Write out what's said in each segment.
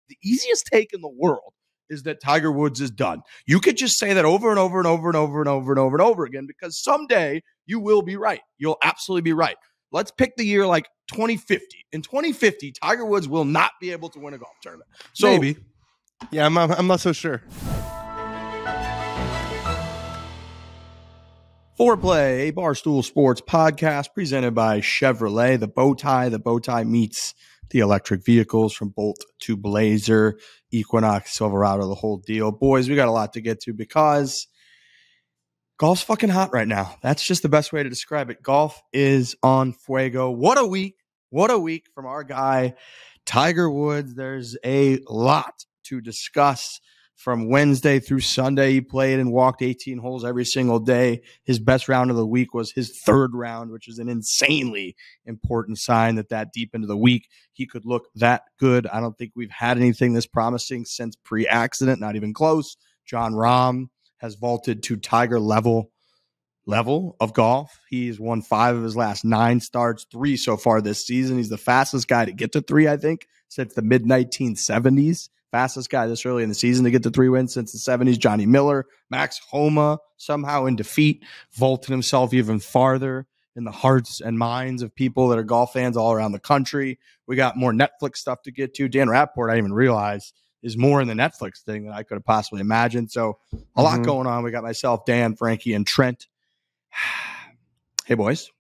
the easiest take in the world is that Tiger Woods is done. You could just say that over and over and over and over and over and over and over again, because someday you will be right. You'll absolutely be right. Let's pick the year like 2050. In 2050, Tiger Woods will not be able to win a golf tournament. So maybe. Yeah, I'm not so sure. Foreplay, a Barstool Sports podcast presented by Chevrolet. The bow tie meets the electric vehicles from Bolt to Blazer, Equinox, Silverado, the whole deal. Boys, we got a lot to get to because golf's fucking hot right now. That's just the best way to describe it. Golf is on fuego. What a week. What a week from our guy, Tiger Woods. There's a lot to discuss. From Wednesday through Sunday, he played and walked 18 holes every single day. His best round of the week was his third round, which is an insanely important sign that deep into the week, he could look that good. I don't think we've had anything this promising since pre-accident, not even close. Jon Rahm has vaulted to Tiger level of golf. He's won 5 of his last 9 starts, 3 so far this season. He's the fastest guy to get to 3, I think, since the mid-1970s. Fastest guy this early in the season to get to 3 wins since the 70s. Johnny Miller, Max Homa, somehow in defeat, vaulted himself even farther in the hearts and minds of people that are golf fans all around the country. We got more Netflix stuff to get to. Dan Rappaport, I didn't even realize, is more in the Netflix thing than I could have possibly imagined. So a lot going on. We got myself, Dan, Frankie, and Trent. Hey, boys.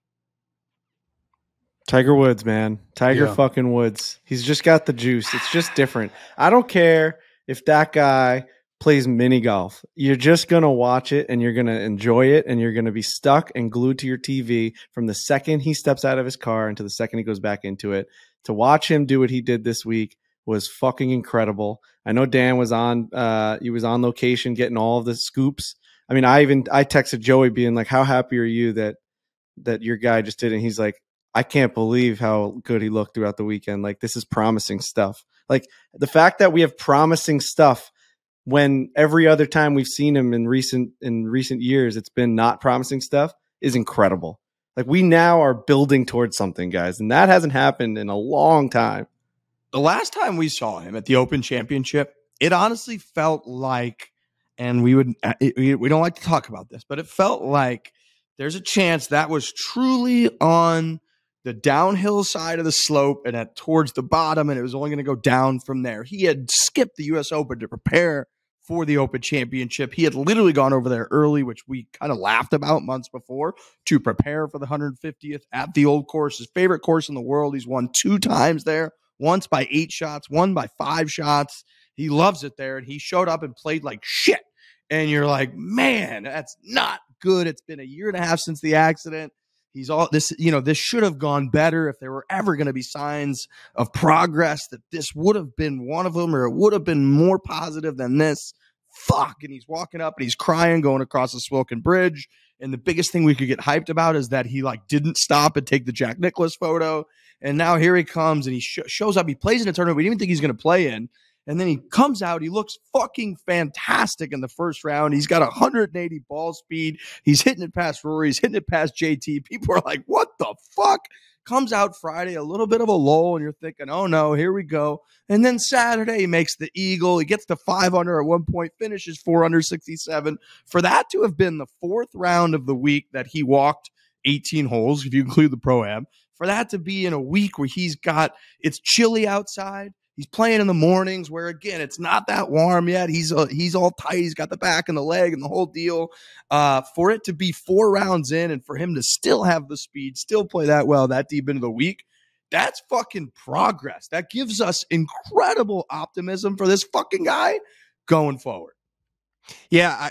Tiger Woods, man. Tiger fucking Woods. He's just got the juice. It's just different. I don't care if that guy plays mini golf. You're just going to watch it and you're going to enjoy it and you're going to be stuck and glued to your TV from the second he steps out of his car until the second he goes back into it. To watch him do what he did this week was fucking incredible. I know Dan was on location getting all of the scoops. I mean, I texted Joey being like, how happy are you that your guy just did it? And he's like, I can't believe how good he looked throughout the weekend. Like, this is promising stuff. Like, the fact that we have promising stuff when every other time we've seen him in recent years, it's been not promising stuff, is incredible. Like, we now are building towards something, guys, and that hasn't happened in a long time. The last time we saw him at the Open Championship, it honestly felt like, and we don't like to talk about this, but it felt like there's a chance that was truly on the downhill side of the slope and towards the bottom, and it was only going to go down from there. He had skipped the U.S. Open to prepare for the Open Championship. He had literally gone over there early, which we kind of laughed about months before, to prepare for the 150th at the old course, his favorite course in the world. He's won 2 times there, once by 8 shots, one by 5 shots. He loves it there, and he showed up and played like shit. And you're like, man, that's not good. It's been a year and a half since the accident. This should have gone better. If there were ever going to be signs of progress, that this would have been one of them, or it would have been more positive than this. Fuck. And he's walking up and he's crying going across the Swilken Bridge. And the biggest thing we could get hyped about is that he didn't stop and take the Jack Nicklaus photo. And now here he comes and he shows up. He plays in a tournament we didn't even think he's going to play in. And then he comes out. He looks fucking fantastic in the first round. He's got 180 ball speed. He's hitting it past Rory. He's hitting it past JT. People are like, what the fuck? Comes out Friday, a little bit of a lull, and you're thinking, oh no, here we go. And then Saturday, he makes the eagle. He gets to 5 under at one point, finishes 4 under 67. For that to have been the 4th round of the week that he walked 18 holes, if you include the Pro-Am, for that to be in a week where it's chilly outside. He's playing in the mornings where, again, it's not that warm yet. He's all tight. He's got the back and the leg and the whole deal. For it to be 4 rounds in and for him to still have the speed, still play that well, that deep into the week, that's fucking progress. That gives us incredible optimism for this fucking guy going forward. Yeah,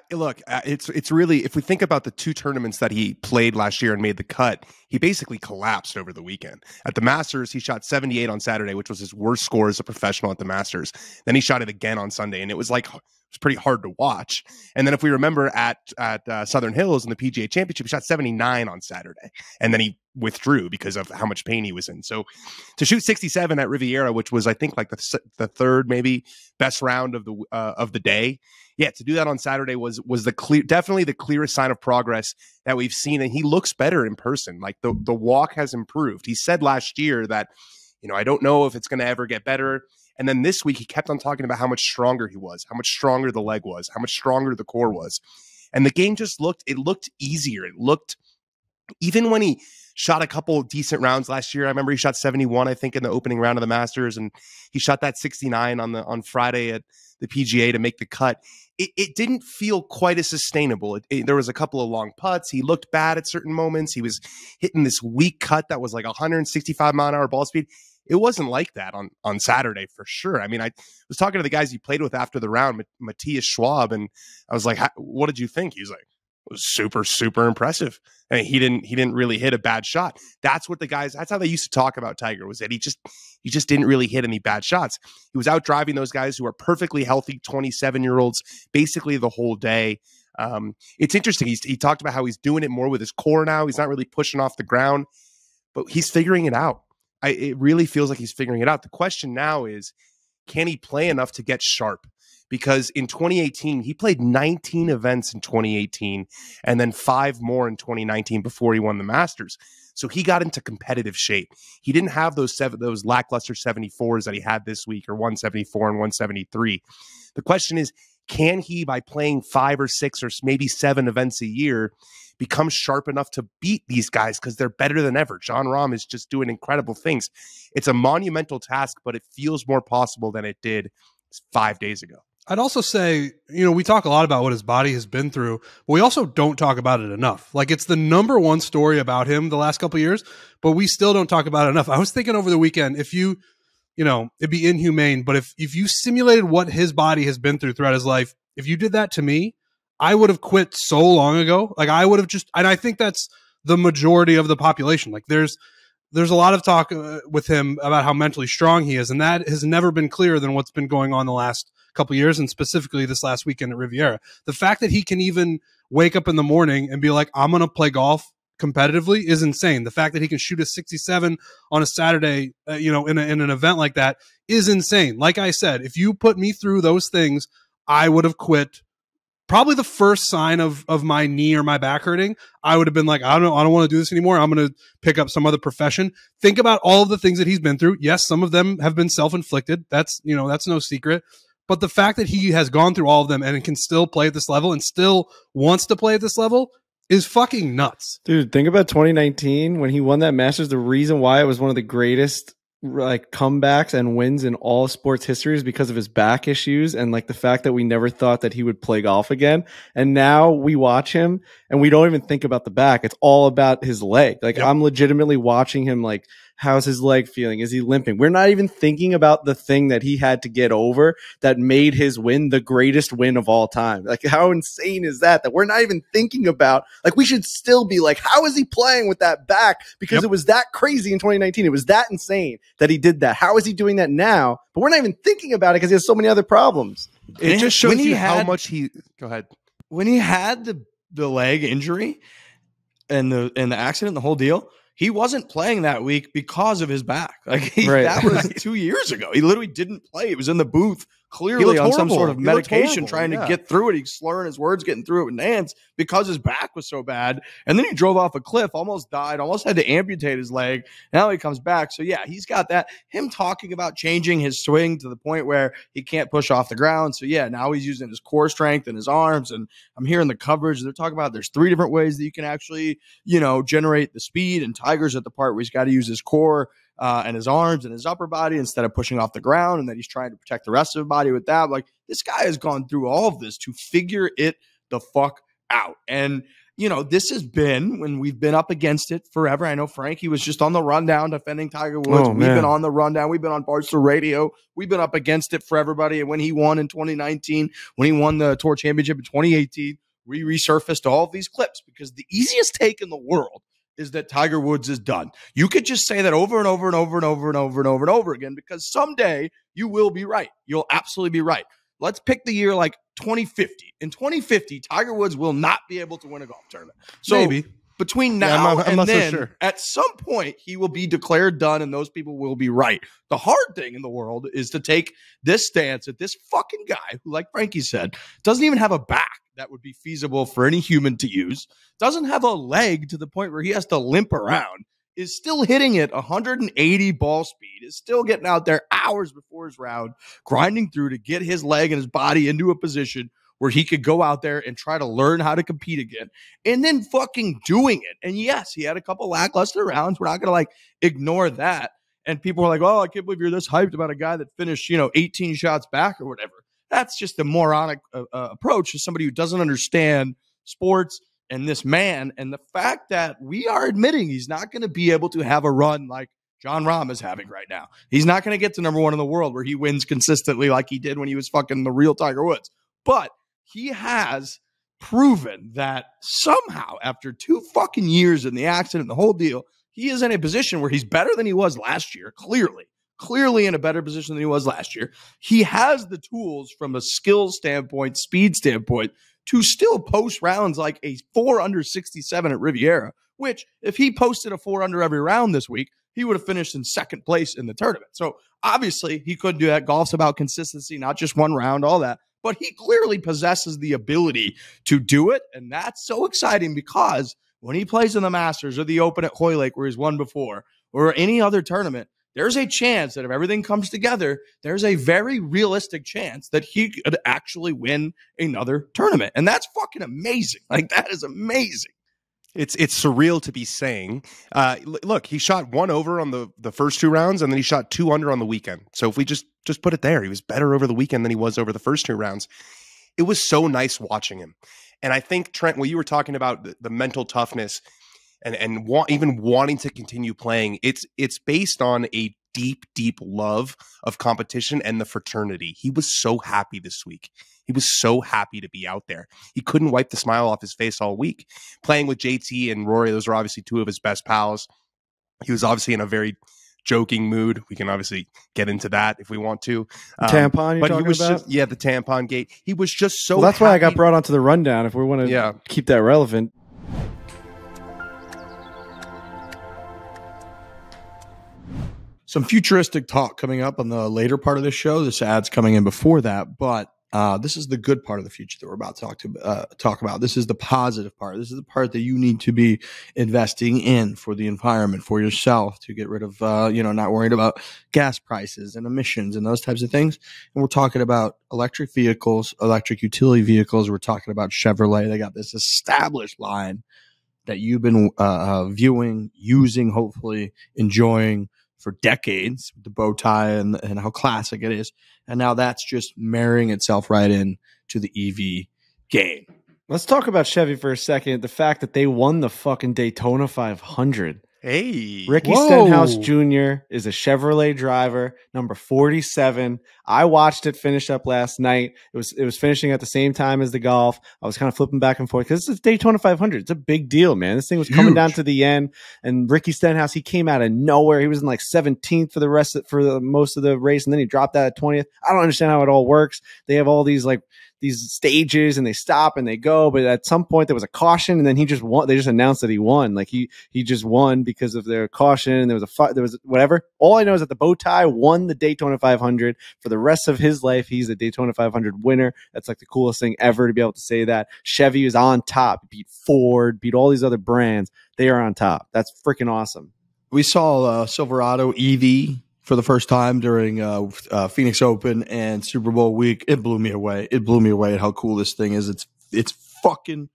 it's really, if we think about the 2 tournaments that he played last year and made the cut, he basically collapsed over the weekend. At the Masters, he shot 78 on Saturday, which was his worst score as a professional at the Masters. Then he shot it again on Sunday, and it was pretty hard to watch. And then if we remember at Southern Hills in the PGA Championship, he shot 79 on Saturday, and then he withdrew because of how much pain he was in. So to shoot 67 at Riviera, which was, I think, like the third maybe best round of the day. Yeah, to do that on Saturday was definitely the clearest sign of progress that we've seen, and he looks better in person. Like the walk has improved. He said last year that, I don't know if it's going to ever get better. And then this week, he kept on talking about how much stronger he was, how much stronger the leg was, how much stronger the core was. And the game just looked easier. It looked, even when he shot a couple of decent rounds last year. I remember he shot 71, I think, in the opening round of the Masters, and he shot that 69 on Friday at the PGA to make the cut. It didn't feel quite as sustainable. There was a couple of long putts. He looked bad at certain moments. He was hitting this weak cut that was like 165 mile an hour ball speed. It wasn't like that on Saturday for sure. I mean, I was talking to the guys he played with after the round, Matthias Schwab, and I was like, what did you think? He was like, it was super, super impressive. I mean, he didn't really hit a bad shot. That's how they used to talk about Tiger, was that he just didn't really hit any bad shots. He was out driving those guys who are perfectly healthy 27-year-olds basically the whole day. It's interesting. He talked about how he's doing it more with his core now. He's not really pushing off the ground, but he's figuring it out. It really feels like he's figuring it out. The question now is, can he play enough to get sharp? Because in 2018, he played 19 events in 2018 and then 5 more in 2019 before he won the Masters. So he got into competitive shape. He didn't have those lackluster 74s that he had this week, or 174 and 173. The question is, can he, by playing 5 or 6 or maybe 7 events a year, become sharp enough to beat these guys, because they're better than ever? Jon Rahm is just doing incredible things. It's a monumental task, but it feels more possible than it did 5 days ago. I'd also say, we talk a lot about what his body has been through, but we also don't talk about it enough. Like, it's the number one story about him the last couple of years, but we still don't talk about it enough. I was thinking over the weekend, if it'd be inhumane, but if you simulated what his body has been through throughout his life, if you did that to me, I would have quit so long ago. Like, I would have and I think that's the majority of the population. Like, there's a lot of talk with him about how mentally strong he is, and that has never been clearer than what's been going on the last couple of years, and specifically this last weekend at Riviera. The fact that he can even wake up in the morning and be like, I'm going to play golf competitively, is insane. The fact that he can shoot a 67 on a Saturday, in an event like that, is insane. Like I said, if you put me through those things, I would have quit. Probably the first sign of my knee or my back hurting, I would have been like, I don't want to do this anymore. I'm going to pick up some other profession. Think about all of the things that he's been through. Yes, some of them have been self-inflicted. That's no secret. But the fact that he has gone through all of them and can still play at this level and still wants to play at this level is fucking nuts. Dude, think about 2019 when he won that Masters. The reason why it was one of the greatest comebacks and wins in all sports history is because of his back issues, and the fact that we never thought that he would play golf again. And now we watch him and we don't even think about the back. It's all about his leg. Yep. I'm legitimately watching him how's his leg feeling? Is he limping? We're not even thinking about the thing that he had to get over that made his win the greatest win of all time. How insane is that we're not even thinking about? We should still be how is he playing with that back? Because It was that crazy in 2019. It was that insane that he did that. How is he doing that now? But we're not even thinking about it because he has so many other problems. It just shows you how much he... Go ahead. When he had the leg injury and the accident, the whole deal, he wasn't playing that week because of his back. That was 2 years ago. He literally didn't play. He was in the booth, clearly on some sort of medication, trying to get through it. He's slurring his words, getting through it with Nance because his back was so bad. And then he drove off a cliff, almost died, almost had to amputate his leg. Now he comes back. So yeah, he's got that. Him talking about changing his swing to the point where he can't push off the ground. So yeah, now he's using his core strength and his arms. And I'm hearing the coverage. They're talking about there's 3 different ways that you can actually, generate the speed. And Tiger's at the part where he's got to use his core and his arms and his upper body instead of pushing off the ground, and that he's trying to protect the rest of his body with that. This guy has gone through all of this to figure it the fuck out. And, this has been, when we've been up against it forever. I know Frankie was just on the rundown defending Tiger Woods. We've been on the rundown. We've been on Barstool Radio. We've been up against it for everybody. And when he won in 2019, when he won the Tour Championship in 2018, we resurfaced all of these clips because the easiest take in the world is that Tiger Woods is done. You could just say that over and over and over and over and over and over and over again, because someday you will be right. You'll absolutely be right. Let's pick the year 2050. In 2050, Tiger Woods will not be able to win a golf tournament. So maybe between now and then, so sure. At some point, he will be declared done, and those people will be right. The hard thing in the world is to take this stance at this fucking guy who, like Frankie said, doesn't even have a back that would be feasible for any human to use, doesn't have a leg to the point where he has to limp around, is still hitting it 180 ball speed, is still getting out there hours before his round, grinding through to get his leg and his body into a position where he could go out there and try to learn how to compete again, and then fucking doing it. And yes, he had a couple lackluster rounds. We're not going to like ignore that. And people are like, oh, I can't believe you're this hyped about a guy that finished, 18 shots back or whatever. That's just a moronic approach to somebody who doesn't understand sports and this man. And the fact that we are admitting he's not going to be able to have a run like Jon Rahm is having right now. He's not going to get to number one in the world where he wins consistently like he did when he was fucking the real Tiger Woods. But he has proven that somehow after 2 fucking years in the accident, the whole deal, he is in a position where he's better than he was last year, clearly in a better position than he was last year. He has the tools from a skill standpoint, speed standpoint, to still post rounds like a 4 under 67 at Riviera, which if he posted a 4 under every round this week, he would have finished in second place in the tournament. So obviously he couldn't do that. Golf's about consistency, not just one round, all that. But he clearly possesses the ability to do it. And that's so exciting because when he plays in the Masters or the Open at Hoylake where he's won before or any other tournament, there's a chance that if everything comes together, there's a very realistic chance that he could actually win another tournament. And that's fucking amazing. Like, that is amazing. It's surreal to be saying. Look, he shot 1 over on the first 2 rounds, and then he shot 2 under on the weekend. So if we just put it there, he was better over the weekend than he was over the first 2 rounds. It was so nice watching him. And I think, Trent, when you were talking about the mental toughness and even wanting to continue playing, it's based on a deep love of competition and the fraternity. He was so happy this week. He was so happy to be out there. He couldn't wipe the smile off his face all week. Playing with JT and Rory, those are obviously 2 of his best pals. He was obviously in a very joking mood. We can obviously get into that if we want to. Tampon you're talking about? The tampon gate. He was just so that's happy. why I got brought onto the rundown if we want to keep that relevant. Some futuristic talk coming up on the later part of the show. This ad's coming in before that, but this is the good part of the future that we're about to talk about. This is the positive part. This is the part that you need to be investing in for the environment, for yourself, to get rid of, not worried about gas prices and emissions and those types of things. And we're talking about electric vehicles, electric utility vehicles. We're talking about Chevrolet. They got this established line that you've been viewing, using, hopefully enjoying for decades, the bow tie and how classic it is. And now that's just marrying itself right in to the EV game. Let's talk about Chevy for a second. The fact that they won the fucking Daytona 500. Hey. Ricky Stenhouse Jr. is a Chevrolet driver, number 47. I watched it finish up last night. It was finishing at the same time as the golf. I was kind of flipping back and forth because it's Daytona 500. It's a big deal, man. This thing was coming down to the end, and Ricky Stenhouse, he came out of nowhere. He was in like 17th for most of the race, and then he dropped out at 20th. I don't understand how it all works. They have all these stages and they stop and they go, but at some point there was a caution and then he just won. They just announced that he won. Like he just won because of their caution, and there was whatever. All I know is that the bow tie won the Daytona 500 for the rest of his life. He's a Daytona 500 winner. That's like the coolest thing ever to be able to say that. Chevy is on top, beat Ford, beat all these other brands. They are on top. That's freaking awesome. We saw Silverado EV for the first time during Phoenix Open and Super Bowl week. It blew me away. It blew me away at how cool this thing is. It's fucking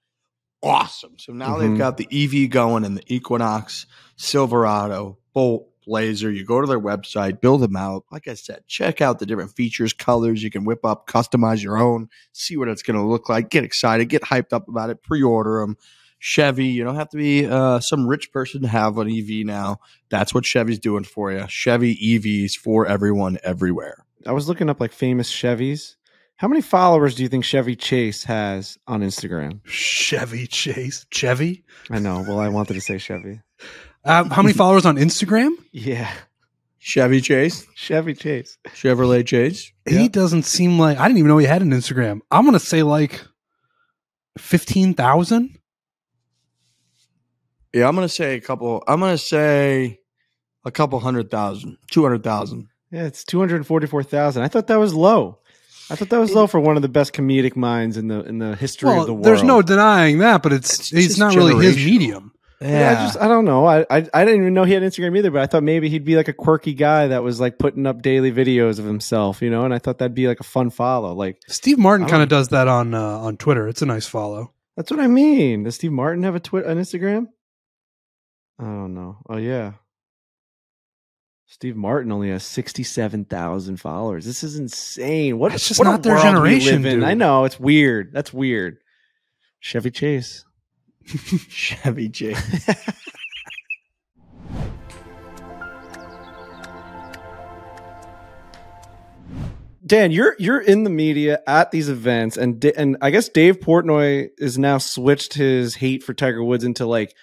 awesome. So now they've got the EV going and the Equinox, Silverado, Bolt, Blazer. You go to their website, build them out. Like I said, check out the different features, colors. You can whip up, customize your own, see what it's going to look like. Get excited, get hyped up about it, pre-order them. Chevy, you don't have to be some rich person to have an EV now. That's what Chevy's doing for you. Chevy EVs for everyone, everywhere. I was looking up like famous Chevys. How many followers do you think Chevy Chase has on Instagram? Chevy Chase? Chevy? I know. Well, I wanted to say Chevy. How many followers on Instagram? Yeah. Chevy Chase. Chevy Chase. Chevrolet Chase. He doesn't seem like... I didn't even know he had an Instagram. I'm going to say like 15,000. Yeah, I'm going to say a couple 100,000, 200,000. Yeah, it's 244,000. I thought that was low. Low for one of the best comedic minds in the history of the world. There's no denying that, but he's not really his medium. Yeah. I don't know. I didn't even know he had Instagram either, but I thought maybe he'd be like a quirky guy that was like putting up daily videos of himself, and I thought that'd be like a fun follow. Like Steve Martin kind of does that on Twitter. It's a nice follow. That's what I mean. Does Steve Martin have an Instagram? I don't know. Oh yeah. Steve Martin only has 67,000 followers. This is insane. It's just what not their generation, dude. I know, it's weird. That's weird. Chevy Chase. Chevy Chase. Dan, you're in the media at these events, and I guess Dave Portnoy has now switched his hate for Tiger Woods into like,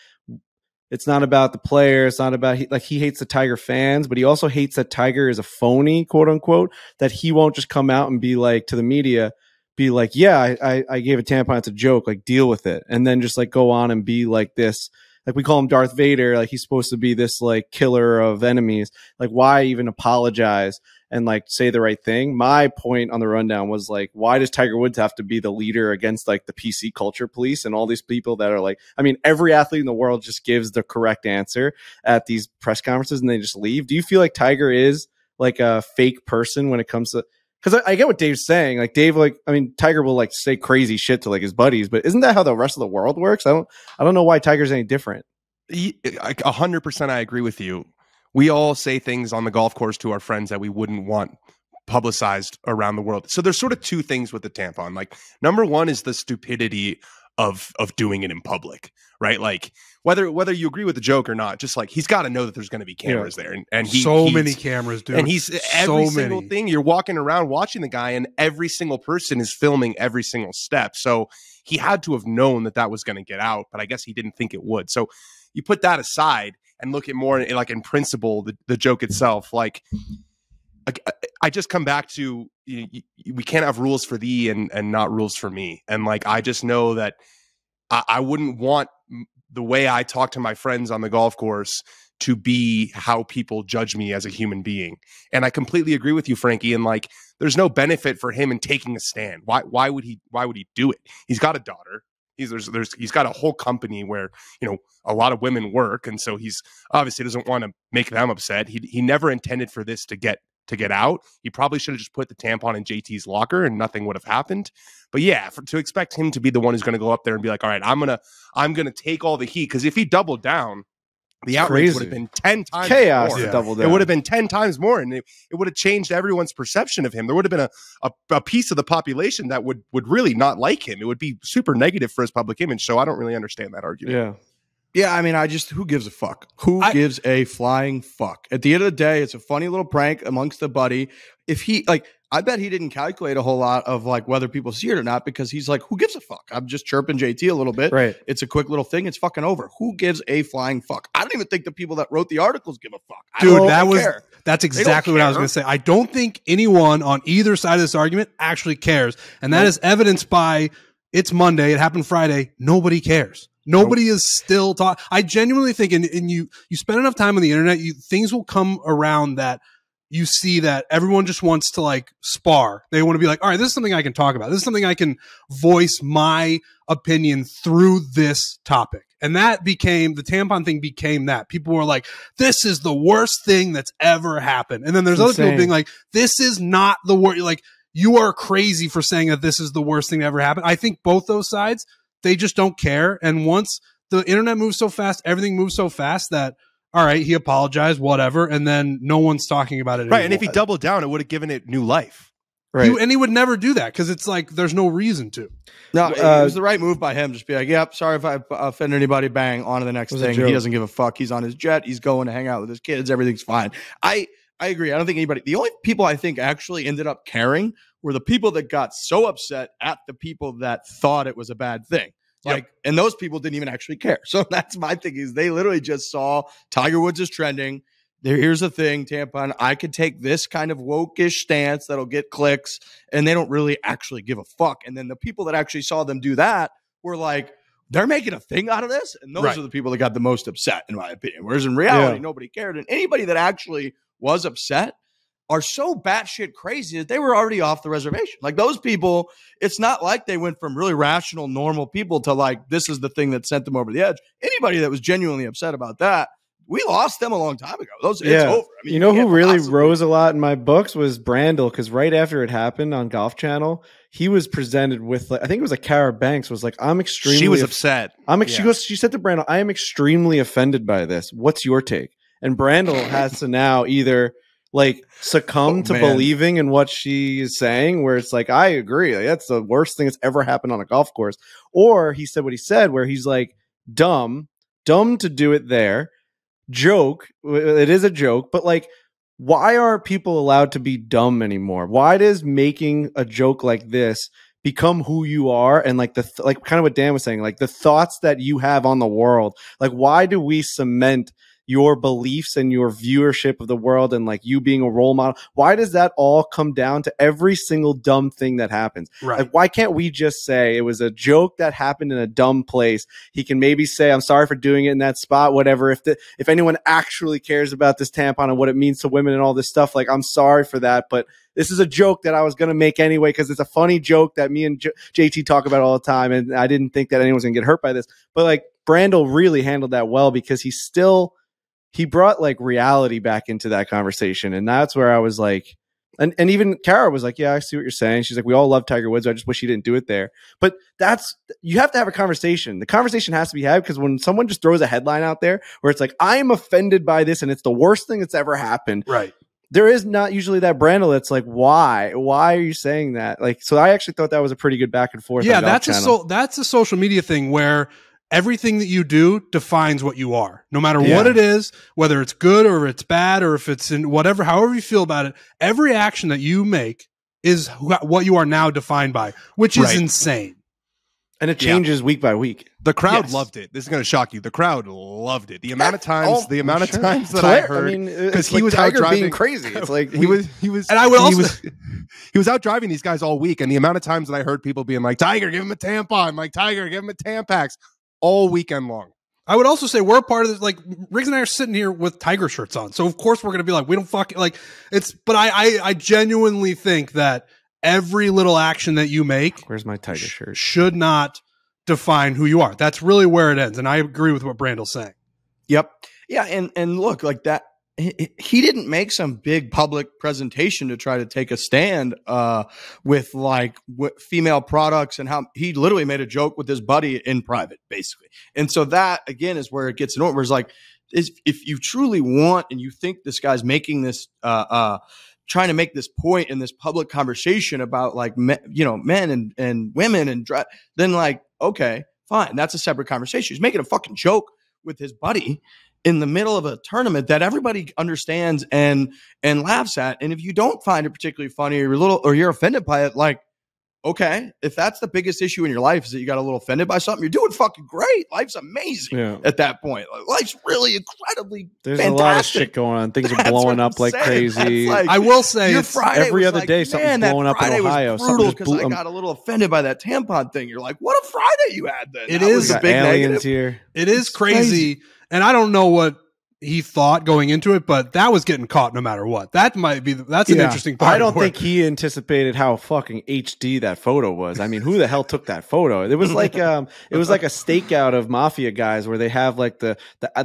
it's not about the player, it's not about he hates the Tiger fans, but he also hates that Tiger is a phony, quote unquote, that he won't just come out and be like to the media, be like, yeah, I gave a tampon, it's a joke, like deal with it, and then just like go on and be like this. Like we call him Darth Vader, like he's supposed to be this like killer of enemies. Like why even apologize and like say the right thing? My point on the rundown was like, why does Tiger Woods have to be the leader against like the PC culture police and all these people that are like, I mean, every athlete in the world just gives the correct answer at these press conferences and they just leave. Do you feel like Tiger is like a fake person when it comes to, because I get what Dave's saying. Like Dave, like, I mean, Tiger will like say crazy shit to like his buddies, but isn't that how the rest of the world works? I don't know why Tiger's any different. 100% I agree with you. We all say things on the golf course to our friends that we wouldn't want publicized around the world. So there's sort of two things with the tampon. Like number one is the stupidity of doing it in public, right? Like whether you agree with the joke or not, just like he's got to know that there's going to be cameras there, and he's many cameras, dude. And he's every single thing. You're walking around watching the guy, and every single person is filming every single step. So he had to have known that was going to get out, but I guess he didn't think it would. So you put that aside and look at more like in principle the joke itself. Like I just come back to we can't have rules for thee and not rules for me. And like I just know that I wouldn't want the way I talk to my friends on the golf course to be how people judge me as a human being. And I completely agree with you, Frankie. And like, there's no benefit for him in taking a stand. Why would he do it? He's got a daughter. He's got a whole company where, a lot of women work. And so he's obviously doesn't want to make them upset. He never intended for this to get out. He probably should have just put the tampon in JT's locker and nothing would have happened. But yeah, to expect him to be the one who's going to go up there and be like, all right, I'm going to take all the heat. Because if he doubled down, the outrage would have been 10 times chaos more. To double down. It would have been 10 times more, and it would have changed everyone's perception of him. There would have been a piece of the population that would really not like him. It would be super negative for his public image. So I don't really understand that argument. Yeah, I mean, who gives a fuck? Who gives a flying fuck? At the end of the day, it's a funny little prank amongst a buddy. If he, I bet he didn't calculate a whole lot of whether people see it or not, because he's like, who gives a fuck? I'm just chirping JT a little bit. Right. It's a quick little thing. It's fucking over. Who gives a flying fuck? I don't even think the people that wrote the articles give a fuck. Dude, that's exactly what I was going to say. I don't think anyone on either side of this argument actually cares. And that is evidenced by it's Monday. It happened Friday. Nobody cares. Nobody is still talking. I genuinely think, and you spend enough time on the internet, things will come around that you see that everyone just wants to spar. They want to be like, all right, this is something I can talk about. This is something I can voice my opinion through this topic. And that became, the tampon thing became that. People were like, this is the worst thing that's ever happened. And then there's other people being like, this is not the worst. Like, you are crazy for saying that this is the worst thing that ever happened. I think both those sides, they just don't care. And once the internet moves so fast, everything moves so fast that, all right, he apologized, whatever, and then no one's talking about it anymore. Right, and if he doubled down, it would have given it new life. Right. And he would never do that because it's like there's no reason to. No, it was the right move by him. Just be like, yep, sorry if I offended anybody, bang, on to the next thing. He doesn't give a fuck. He's on his jet. He's going to hang out with his kids. Everything's fine. I agree. I don't think anybody – the only people I think actually ended up caring were the people that got so upset at the people that thought it was a bad thing. And those people didn't even actually care. So that's my thing, is they literally just saw Tiger Woods is trending. Here's the thing, tampon. I could take this kind of woke-ish stance that'll get clicks, and they don't really actually give a fuck. And then the people that actually saw them do that were like, they're making a thing out of this? And those are the people that got the most upset, in my opinion. Whereas in reality, nobody cared. And anybody that actually was upset, are so batshit crazy that they were already off the reservation. Like those people, it's not like they went from really rational, normal people to like, this is the thing that sent them over the edge. Anybody that was genuinely upset about that, we lost them a long time ago. It's over. I mean, you know who really rose a lot in my books was Brandel, because right after it happened on Golf Channel, he was presented with, like, I think it was like Cara Banks was like, I'm extremely. She was upset. She said to Brandel, I am extremely offended by this. What's your take? And Brandel has to now either like succumb to believing in what she is saying, where it's like, I agree, like, that's the worst thing that's ever happened on a golf course. Or he said what he said, where he's like, dumb to do it there. Joke, it is a joke, but like, why aren't people allowed to be dumb anymore? Why does making a joke like this become who you are? And like like kind of what Dan was saying, like the thoughts that you have on the world, like why do we cement your beliefs and your viewership of the world and like you being a role model? Why does that all come down to every single dumb thing that happens? Right. Like, why can't we just say it was a joke that happened in a dumb place? He can maybe say, I'm sorry for doing it in that spot, whatever. If anyone actually cares about this tampon and what it means to women and all this stuff, like, I'm sorry for that, but this is a joke that I was going to make anyway, because it's a funny joke that me and JT talk about all the time. And I didn't think that anyone was going to get hurt by this. But like, Brandel really handled that well, because he brought like reality back into that conversation. And that's where I was like, and even Kara was like, yeah, I see what you're saying. She's like, we all love Tiger Woods. I just wish he didn't do it there. But you have to have a conversation. The conversation has to be had, because when someone just throws a headline out there where it's like, I am offended by this and it's the worst thing that's ever happened. Right. There is not usually that Brandel that's like, why are you saying that? Like, so I actually thought that was a pretty good back and forth. Yeah. That's a social media thing where everything that you do defines what you are, no matter what it is, whether it's good or it's bad, or if it's in whatever, however you feel about it. Every action that you make is what you are now defined by, which is insane. And it changes week by week. The crowd loved it. This is going to shock you. The crowd loved it. The amount of times, times that I heard, because he was out driving being crazy. It's like he was, and I would also, he was out driving these guys all week, and the amount of times that I heard people being like, Tiger, give him a tampon, like Tiger, give him a Tampax, all weekend long. I would also say we're a part of this. Like, Riggs and I are sitting here with Tiger shirts on, so of course we're going to be like, we don't fucking like it's. But I genuinely think that every little action that you make, where's my Tiger shirt, should not define who you are. That's really where it ends. And I agree with what Brandel's saying. Yep. Yeah. And look, like that, he didn't make some big public presentation to try to take a stand with like female products, and how he literally made a joke with his buddy in private, basically. And so that again is where it gets annoying. Where it's like, if you truly want and you think this guy's making this trying to make this point in this public conversation about like men and women and then like, okay, fine, that's a separate conversation. He's making a fucking joke with his buddy in the middle of a tournament that everybody understands and laughs at. And if you don't find it particularly funny, or you're offended by it, like, okay, if that's the biggest issue in your life is that you got a little offended by something, you're doing fucking great. Life's amazing at that point. Life's really incredibly There's fantastic. A lot of shit going on. Things are blowing up like crazy. Like, I will say it's every other day something's blowing up in Ohio. Was brutal because I got a little offended by that tampon thing. You're like, what a Friday you had then. It is a big aliens here. It is crazy. And I don't know what he thought going into it, but that was getting caught no matter what. That's an interesting part. I don't think he anticipated how fucking HD that photo was. I mean, who the hell took that photo? It was like a stakeout of mafia guys where they have like the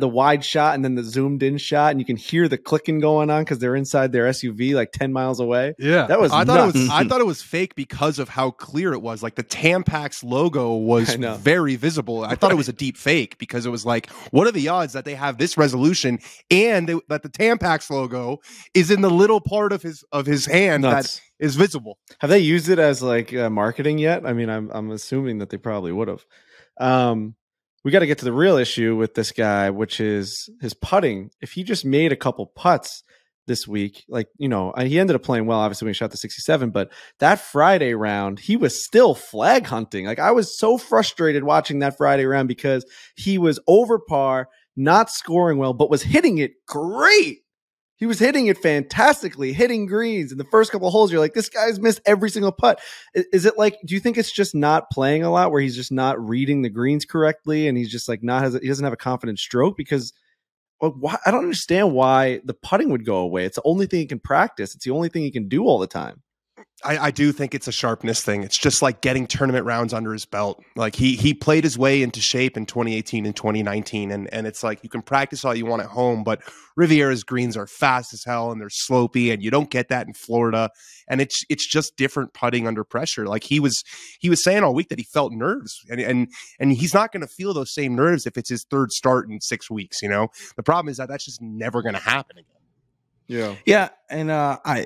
wide shot and then the zoomed in shot, and you can hear the clicking going on because they're inside their SUV like 10 miles away. Yeah, that was. I thought it was fake because of how clear it was. Like the Tampax logo was very visible. I thought it was a deep fake because it was like, what are the odds that they have this resolution and that the Tampax logo is in the little part of his hand that is visible? Have they used it as like marketing yet? I mean, I'm assuming that they probably would have. We got to get to the real issue with this guy, which is his putting. If he just made a couple putts this week, like, he ended up playing well, obviously, when he shot the 67, but that Friday round, he was still flag hunting. Like, I was so frustrated watching that Friday round because he was over par, not scoring well, but was hitting it great. He was hitting it fantastically, hitting greens in the first couple of holes. You're like, this guy's missed every single putt. Is it like, do you think it's just not playing a lot, where he's just not reading the greens correctly, and he's just like he doesn't have a confident stroke? Because why, I don't understand why the putting would go away. It's the only thing he can practice. It's the only thing he can do all the time. I do think it's a sharpness thing. It's just like getting tournament rounds under his belt. Like he played his way into shape in 2018 and 2019. And it's like you can practice all you want at home, but Riviera's greens are fast as hell and they're slopey, and you don't get that in Florida. And it's just different putting under pressure. Like he was saying all week that he felt nerves, and he's not going to feel those same nerves if it's his third start in 6 weeks. You know, the problem is that that's just never going to happen again. Yeah, and I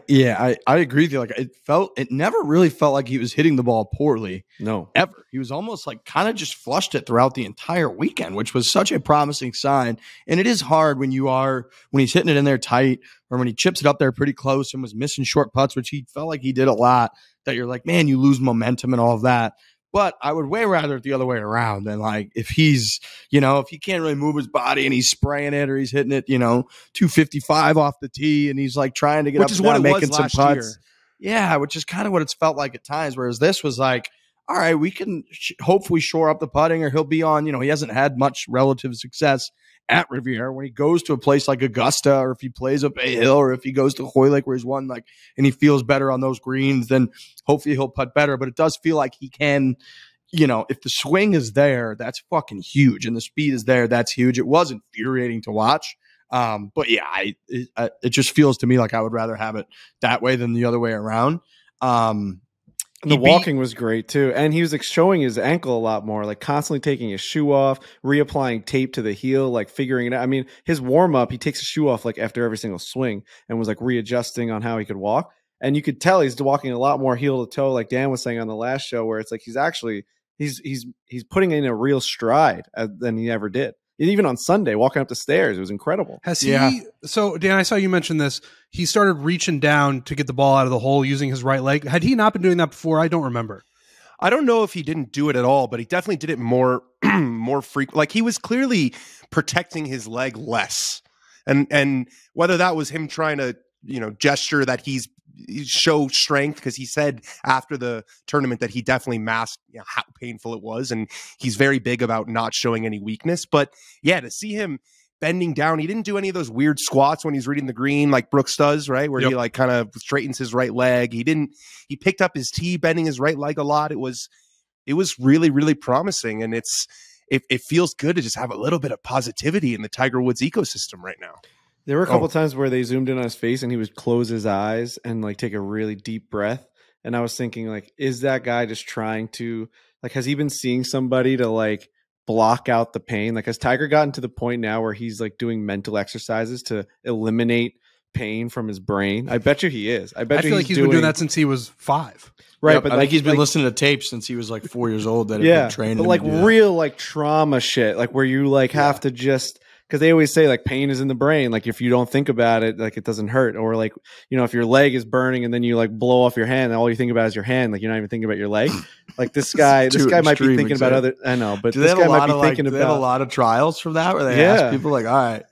agree with you. Like it never really felt like he was hitting the ball poorly. No, ever. He was almost like kind of just flushed it throughout the entire weekend, which was such a promising sign. And it is hard when he's hitting it in there tight, or when he chips it up there pretty close and was missing short putts, which he felt like he did a lot. That you're like, man, you lose momentum and all of that. But I would way rather it the other way around than like if he's, if he can't really move his body and he's spraying it or he's hitting it, 255 off the tee and he's like trying to get which up is and what down, it making was some last putts. year. Yeah, which is kind of what it's felt like at times. Whereas this was like, all right, we can hopefully shore up the putting, or he'll be on, he hasn't had much relative success at Riviera. When he goes to a place like Augusta, or if he plays up a hill, or if he goes to Hoylake where he's won, and he feels better on those greens, then hopefully he'll putt better. But it does feel like he can, if the swing is there, that's fucking huge, and the speed is there, that's huge. It was infuriating to watch. But yeah, it just feels to me like I would rather have it that way than the other way around. The walking was great too, and he was like showing his ankle a lot more, like constantly taking his shoe off, reapplying tape to the heel, like figuring it out. I mean, his warm up, he takes his shoe off like after every single swing, and was like readjusting on how he could walk. And you could tell he's walking a lot more heel to toe, like Dan was saying on the last show, where it's like he's actually he's putting in a real stride than he ever did. And even on Sunday, walking up the stairs, it was incredible. Has he? So Dan, I saw you mention this. He started reaching down to get the ball out of the hole using his right leg. Had he not been doing that before? I don't remember. I don't know if he didn't do it at all, but he definitely did it more frequent. Like he was clearly protecting his leg less, and whether that was him trying to gesture that he's show strength, because he said after the tournament that he definitely masked how painful it was, and he's very big about not showing any weakness. But yeah, to see him bending down, he didn't do any of those weird squats when he's reading the green like Brooks does, right, where he like kind of straightens his right leg. He picked up his tee bending his right leg a lot. It was really, really promising, and it feels good to just have a little bit of positivity in the Tiger Woods ecosystem right now. There were a couple times where they zoomed in on his face and he would close his eyes and like take a really deep breath. And I was thinking, like, is that guy just trying to, like, has he been seeing somebody to like block out the pain? Like, has Tiger gotten to the point now where he's like doing mental exercises to eliminate pain from his brain? I bet you he is. I feel like he's been doing that since he was 5. Right, yep, but I think he's been listening to tapes since he was like 4 years old. That yeah, trained but like real like trauma shit, like where you like have to just. Because they always say like pain is in the brain. Like if you don't think about it, like it doesn't hurt. Or like, if your leg is burning and then you like blow off your hand and all you think about is your hand, like you're not even thinking about your leg. Like this guy might be thinking about other. I know, but this guy might be thinking about. They have a lot of trials from that where they ask people like, all right,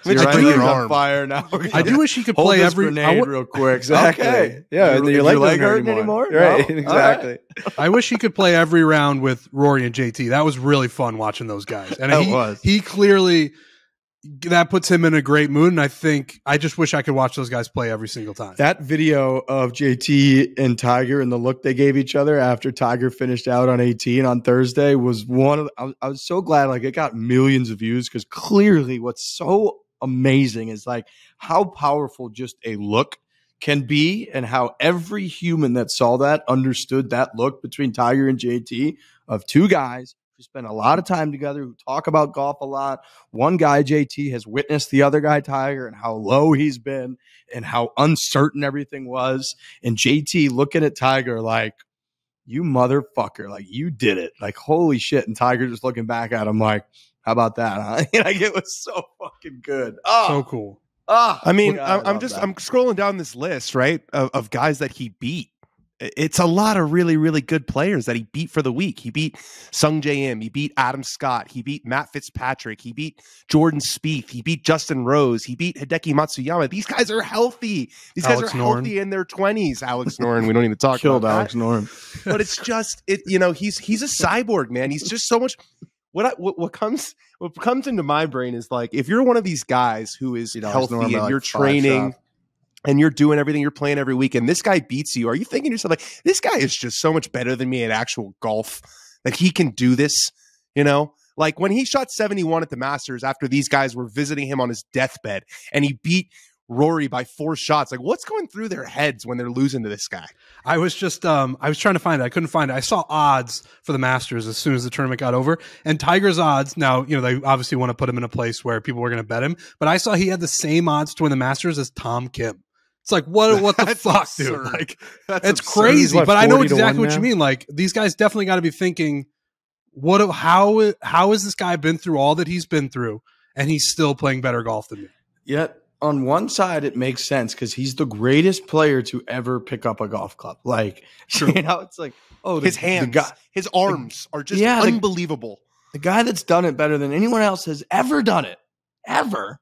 so you're on fire now. I do wish he could play every grenade real quick. Exactly. Okay. Yeah, your leg hurting anymore? Right. No? Exactly. Right. I wish he could play every round with Rory and JT. That was really fun watching those guys. And he clearly. That puts him in a great mood, and I just wish I could watch those guys play every single time. That video of JT and Tiger and the look they gave each other after Tiger finished out on 18 on Thursday was one of the, I was so glad like it got millions of views, because clearly what's so amazing is like how powerful just a look can be, and how every human that saw that understood that look between Tiger and JT of two guys who spend a lot of time together, who talk about golf a lot. One guy, JT, has witnessed the other guy, Tiger, and how low he's been and how uncertain everything was. And JT looking at Tiger like, you motherfucker, like you did it. Like, holy shit. And Tiger just looking back at him like, how about that, huh? Like, it was so fucking good. Oh, so cool. Oh, I mean, I'm scrolling down this list, right, of guys that he beat. It's a lot of really, really good players that he beat for the week. He beat Sung J M. He beat Adam Scott. He beat Matt Fitzpatrick. He beat Jordan Spieth. He beat Justin Rose. He beat Hideki Matsuyama. These guys are healthy. These guys are healthy in their 20s. Alex Noren. We don't even talk about Alex Noren. But it's just he's a cyborg, man. He's just so much. What comes what comes into my brain is like, if you're one of these guys who is healthy and like you're training and you're doing everything, you're playing every week, and this guy beats you, are you thinking to yourself, like, this guy is just so much better than me at actual golf that he can do this, you know? Like when he shot 71 at the Masters after these guys were visiting him on his deathbed and he beat Rory by 4 shots. Like, what's going through their heads when they're losing to this guy? I was just, I was trying to find it. I couldn't find it. I saw odds for the Masters as soon as the tournament got over, and Tiger's odds. Now, you know, they obviously want to put him in a place where people were going to bet him, but I saw he had the same odds to win the Masters as Tom Kim. It's like, what the fuck, absurd. dude? Like, That's it's absurd. crazy, What, but I know 40 to exactly 1 what you now? mean. Like, these guys definitely got to be thinking, how has this guy been through all that he's been through, and he's still playing better golf than me? Yet on one side, it makes sense because he's the greatest player to ever pick up a golf club. Like, you know, it's like, oh, His hands, his arms are just unbelievable. The guy that's done it better than anyone else has ever done it, ever,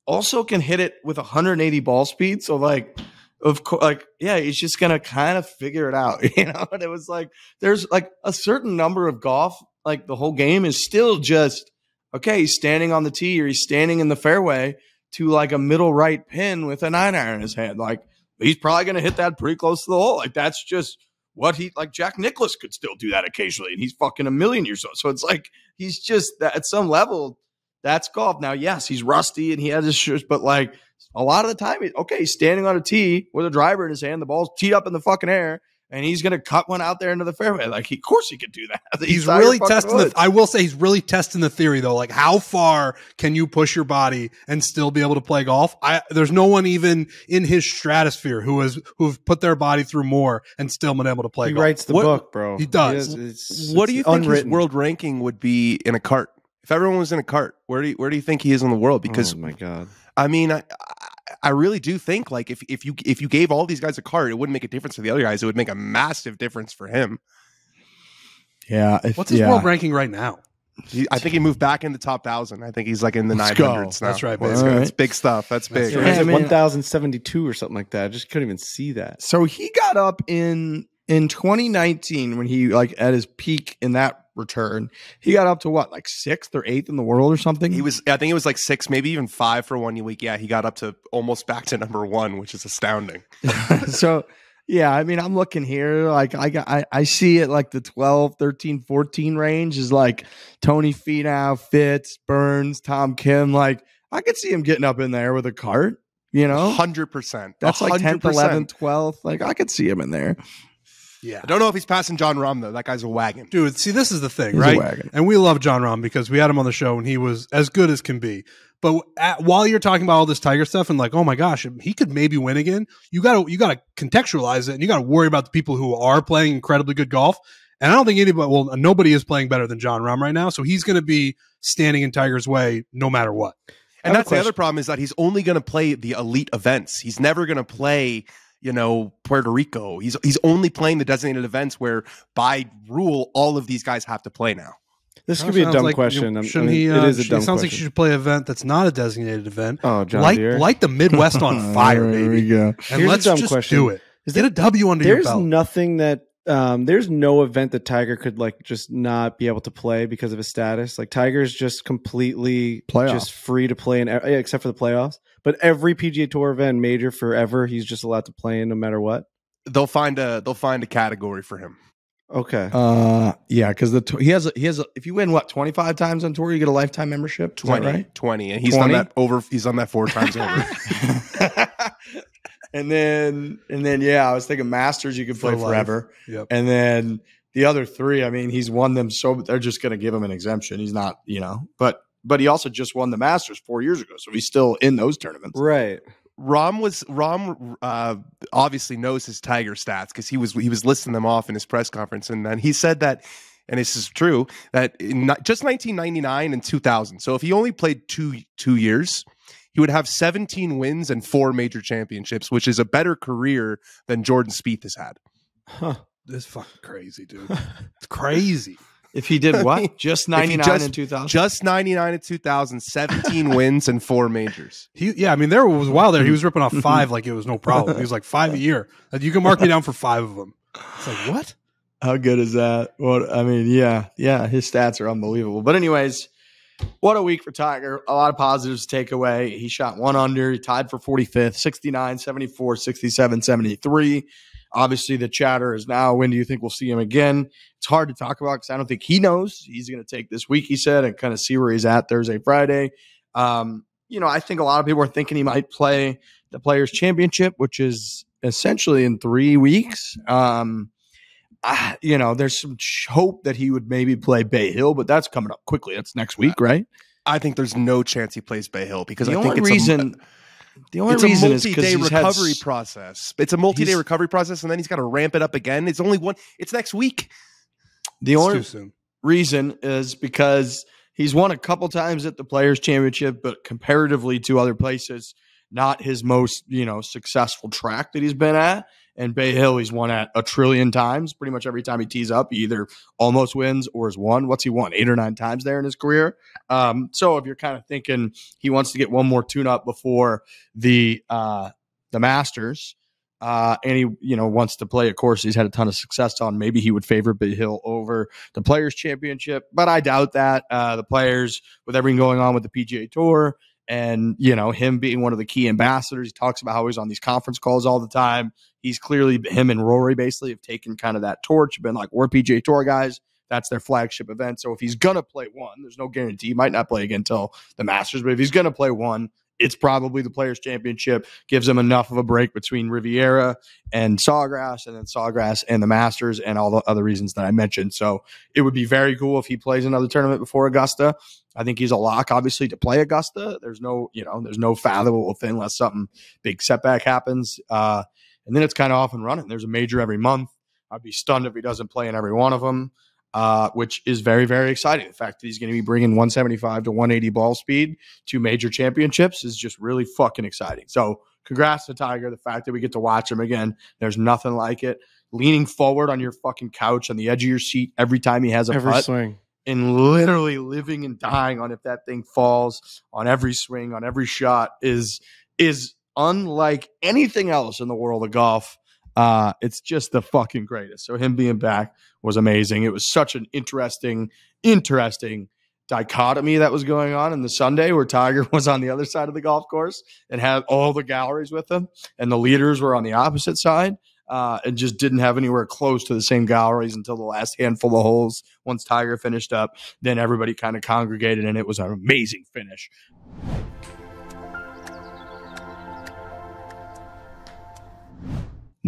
also can hit it with 180 ball speed. So, like, of course, like, yeah, he's just gonna kind of figure it out, you know. And it was like, there's like a certain number of golf, like the whole game is still just okay. He's standing on the tee or he's standing in the fairway to like a middle right pin with a 9-iron in his hand. Like, he's probably gonna hit that pretty close to the hole. Like, that's just what he, like, Jack Nicklaus could still do that occasionally, and he's fucking a million years old. So it's like he's just at some level. That's golf. Now, yes, he's rusty and he has his shoes, but like a lot of the time, he's standing on a tee with a driver in his hand. The ball's teed up in the fucking air, and he's going to cut one out there into the fairway. Like, of course he could do that. He's really testing I will say he's really testing the theory, though. Like, how far can you push your body and still be able to play golf? There's no one even in his stratosphere who've put their body through more and still been able to play golf. He writes the book, bro. He does. What do you think unwritten. his world ranking would be in a cart? If everyone was in a cart, where do you think he is in the world? Because oh my god, I mean, I really do think like if you gave all these guys a cart, it wouldn't make a difference for the other guys. It would make a massive difference for him. Yeah. What's his world ranking right now? I think he moved back in the top 1,000. I think he's like in the Let's 900s go. now. That's right, baby. That's big stuff. That's big. so Yeah, he's I at mean, 1072 or something like that. I just couldn't even see that. So he got up in 2019 when he, like, at his peak in that return, he got up to what, like 6th or 8th in the world or something? I think it was like 6, maybe even 5 for 1 week. Yeah, he got up to almost back to number 1, which is astounding. So, yeah, I mean, I'm looking here, like I see it like the 12, 13, 14 range is like Tony Finau, Fitz, Burns, Tom Kim. Like, I could see him getting up in there with a cart, you know? 100%. That's like 10th, 100%. 11th, 12th. Like, I could see him in there. Yeah. I don't know if he's passing Jon Rahm, though. That guy's a wagon. Dude, see, this is the thing, He's a right? wagon. And we love Jon Rahm because we had him on the show and he was as good as can be. But while you're talking about all this Tiger stuff and like, oh my gosh, he could maybe win again, you gotta contextualize it, and you gotta worry about the people who are playing incredibly good golf. And I don't think nobody is playing better than Jon Rahm right now. So he's gonna be standing in Tiger's way no matter what. And that's the other problem, is that he's only going to play the elite events. He's never going to play, you know, Puerto Rico. He's only playing the designated events where, by rule, all of these guys have to play now. This could be a Sounds dumb like, question. it is a dumb It sounds question. like you should play an event that's not a designated event. Oh, John Deere. Light the Midwest on fire, There baby. we go. And Here's let's a dumb just question. do it. Get a W under your There's belt. nothing that there's no event that Tiger could like just not be able to play because of his status. Like, Tiger's just completely Playoff. just free to play in, except for the playoffs. But every PGA Tour event, major, forever, he's just allowed to play in no matter what. They'll find a category for him. Okay. Yeah, because he has if you win 25 times on tour, you get a lifetime membership. Is that 20, right? 20, and he's 20? done that over. He's done that 4 times over. and then yeah, I was thinking Masters you could play For life. forever. Yep. And then the other 3, I mean, he's won them, so they're just going to give him an exemption. He's not, you know, but he also just won the Masters 4 years ago, so he's still in those tournaments. Right. Rahm obviously knows his Tiger stats because he was listing them off in his press conference, and then he said that, and this is true, that in just 1999 and 2000. So if he only played two years, he would have 17 wins and 4 major championships, which is a better career than Jordan Spieth has had. Huh. This is fucking crazy, dude. It's crazy. If he did what? Just 99 and 2000? Just 99 and 2000, 17 wins and 4 majors. I mean, there was a while there he was ripping off 5 like it was no problem. He was like 5 a year. You can mark me down for 5 of them. It's like, what? How good is that? Well, I mean, yeah, his stats are unbelievable. But anyways, What a week for Tiger. A lot of positives to take away. He shot 1 under. He tied for 45th, 69, 74, 67, 73. Obviously, the chatter is now, when do you think we'll see him again? It's hard to talk about because I don't think he knows. He's going to take this week, he said, and kind of see where he's at Thursday, Friday. I think a lot of people are thinking he might play the Players' Championship, which is essentially in 3 weeks. There's some hope that he would maybe play Bay Hill, but that's coming up quickly. That's next week, right? I think there's no chance he plays Bay Hill because the I think only reason it's a multi-day is recovery process. It's a multi-day recovery process, and then he's got to ramp it up again. It's only one. It's next week. The only reason is because he's won a couple times at the Players' Championship, but comparatively to other places, not his most successful track that he's been at. And Bay Hill, he's won at a trillion times. Pretty much every time he tees up, he either almost wins or has won. What's he won? 8 or 9 times there in his career. So if you're kind of thinking he wants to get one more tune-up before the Masters, and he wants to play a course he's had a ton of success on, maybe he would favor Bay Hill over the Players' Championship. But I doubt that. The Players, with everything going on with the PGA Tour, and, him being one of the key ambassadors, he talks about how he's on these conference calls all the time. He's clearly, him and Rory basically have taken kind of that torch, been like, we're PGA Tour guys. That's their flagship event. So if he's going to play one, there's no guarantee. He might not play again until the Masters, but if he's going to play one, it's probably the Players' Championship. Gives him enough of a break between Riviera and Sawgrass, and then Sawgrass and the Masters, and all the other reasons that I mentioned. So it would be very cool if he plays another tournament before Augusta. I think he's a lock, obviously, to play Augusta. There's no fathomable thing unless something big setback happens. And then it's kind of off and running. There's a major every month. I'd be stunned if he doesn't play in every one of them, which is very, very exciting. The fact that he's going to be bringing 175 to 180 ball speed to major championships is just really fucking exciting. So congrats to Tiger. The fact that we get to watch him again, there's nothing like it. Leaning forward on your fucking couch on the edge of your seat every time he has a putt. Swing. And literally living and dying on if that thing falls on every swing, on every shot is unlike anything else in the world of golf. It's just the fucking greatest. So him being back was amazing. It was such an interesting dichotomy that was going on in the Sunday where Tiger was on the other side of the golf course and had all the galleries with him, and the leaders were on the opposite side. And just didn't have anywhere close to the same galleries until the last handful of holes. Once Tiger finished up, then everybody kind of congregated, and it was an amazing finish.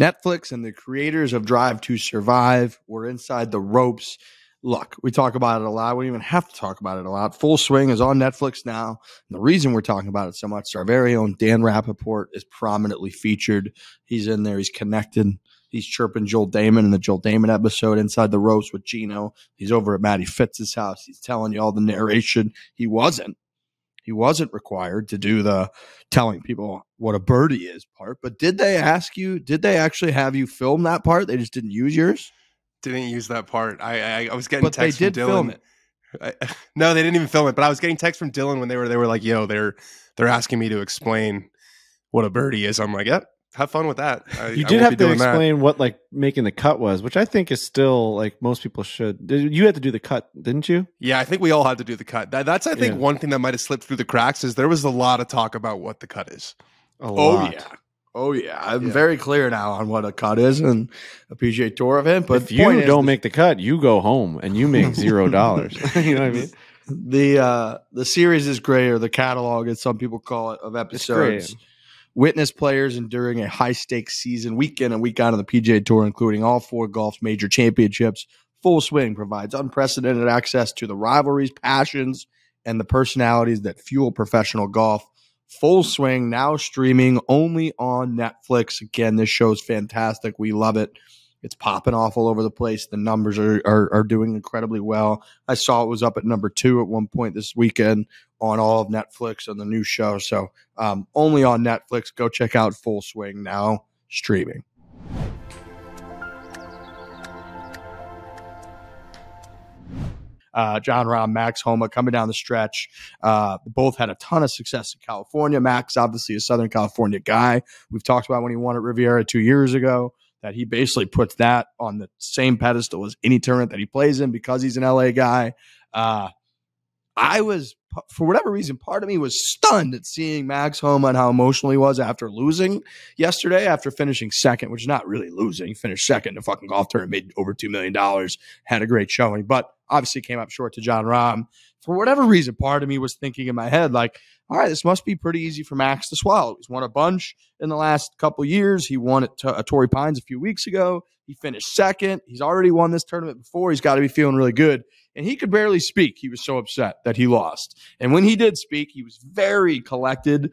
Netflix and the creators of Drive to Survive were inside the ropes. Look, we talk about it a lot. We don't even have to talk about it a lot. Full Swing is on Netflix now. And the reason we're talking about it so much is our very own Dan Rappaport is prominently featured. He's in there. He's connected. He's chirping Joel Damon in the Joel Damon episode, Inside the Ropes with Gino. He's over at Matty Fitz's house. He's telling you all the narration. He wasn't required to do the telling people what a birdie is part. But did they actually have you film that part? They just didn't use yours? Didn't use that part. I was getting text from Dylan. Film it. No, they didn't even film it. But I was getting text from Dylan when they were like, "Yo, they're asking me to explain what a birdie is." I'm like, "Yep, have fun with that." You did have to explain what like making the cut was, which I think is still like most people should. You had to do the cut, didn't you? Yeah, I think we all had to do the cut. That's I think one thing that might have slipped through the cracks is there was a lot of talk about what the cut is. Oh yeah, I'm very clear now on what a cut is and a PGA Tour event. But if you don't make the cut, you go home and you make $0. You know what I mean? The series is great, or the catalog, as some people call it, of episodes. Witness players enduring a high-stakes season week in and week out on the PGA Tour, including all 4 golf's major championships. Full Swing provides unprecedented access to the rivalries, passions, and the personalities that fuel professional golf. Full Swing now streaming only on Netflix. Again, this show's fantastic. We love it. It's popping off all over the place. The numbers are doing incredibly well. I saw it was up at number 2 at one point this weekend on all of Netflix on the new show. So only on Netflix. Go check out Full Swing now streaming. Jon Rahm, Max Homa coming down the stretch. Both had a ton of success in California. Max, obviously a Southern California guy. We've talked about when he won at Riviera 2 years ago, that he basically puts that on the same pedestal as any tournament that he plays in because he's an LA guy. I was, for whatever reason, part of me was stunned at seeing Max Homa and how emotional he was after losing yesterday, after finishing second, which is not really losing. He finished second in a fucking golf tournament, made over $2 million, had a great showing, but obviously came up short to Jon Rahm. For whatever reason, part of me was thinking in my head, like, all right, this must be pretty easy for Max to swallow. He's won a bunch in the last couple years. He won at Torrey Pines a few weeks ago. He finished second. He's already won this tournament before. He's got to be feeling really good. And he could barely speak. He was so upset that he lost. And when he did speak, he was very collected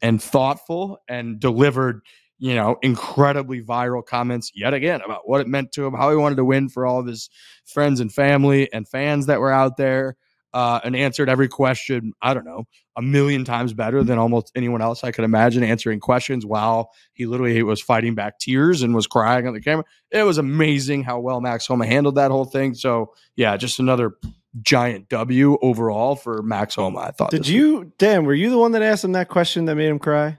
and thoughtful and delivered, incredibly viral comments yet again about what it meant to him, how he wanted to win for all of his friends and family and fans that were out there, and answered every question, I don't know, a million times better than almost anyone else I could imagine answering questions while he literally was fighting back tears and was crying on the camera. It was amazing how well Max Homa handled that whole thing. So, yeah, just another giant W overall for Max Homa, I thought. Dan, were you the one that asked him that question that made him cry?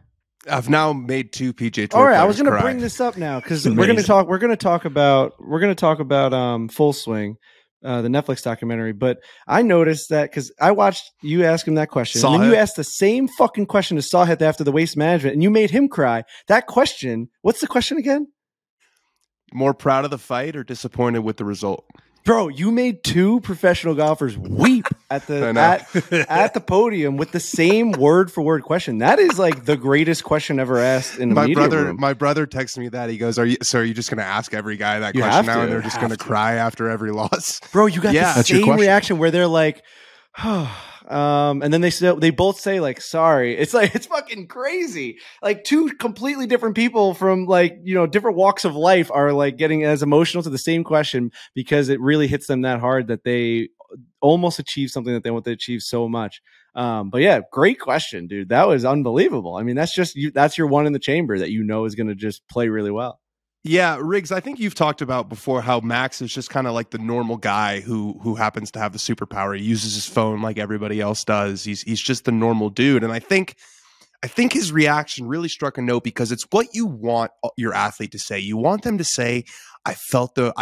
I've now made 2 PGA Tour. All right, I was going to bring this up now because we're going to talk about Full Swing, the Netflix documentary. But I noticed that because I watched you ask him that question, and then you asked the same fucking question to Sawheth after the Waste Management, and you made him cry. That question, what's the question again? More proud of the fight or disappointed with the result? Bro, you made 2 professional golfers weep at the podium with the same word for word question. That is like the greatest question ever asked in a media room. My brother texted me that. He goes, "Are you just going to ask every guy that question now, and they're just going to cry after every loss?" Bro, you got the same reaction where they're like, and then they both say like sorry. It's like it's fucking crazy. Like 2 completely different people from different walks of life are like getting as emotional to the same question because it really hits them that hard that they almost achieve something that they want to achieve so much. But yeah, great question, dude. That was unbelievable. I mean, that's just that's your one in the chamber that is going to just play really well. Yeah, Riggs, I think you've talked about before how Max is just kind of like the normal guy who happens to have the superpower. He uses his phone like everybody else does. He's just the normal dude. And I think his reaction really struck a note because it's what you want your athlete to say. You want them to say, I felt the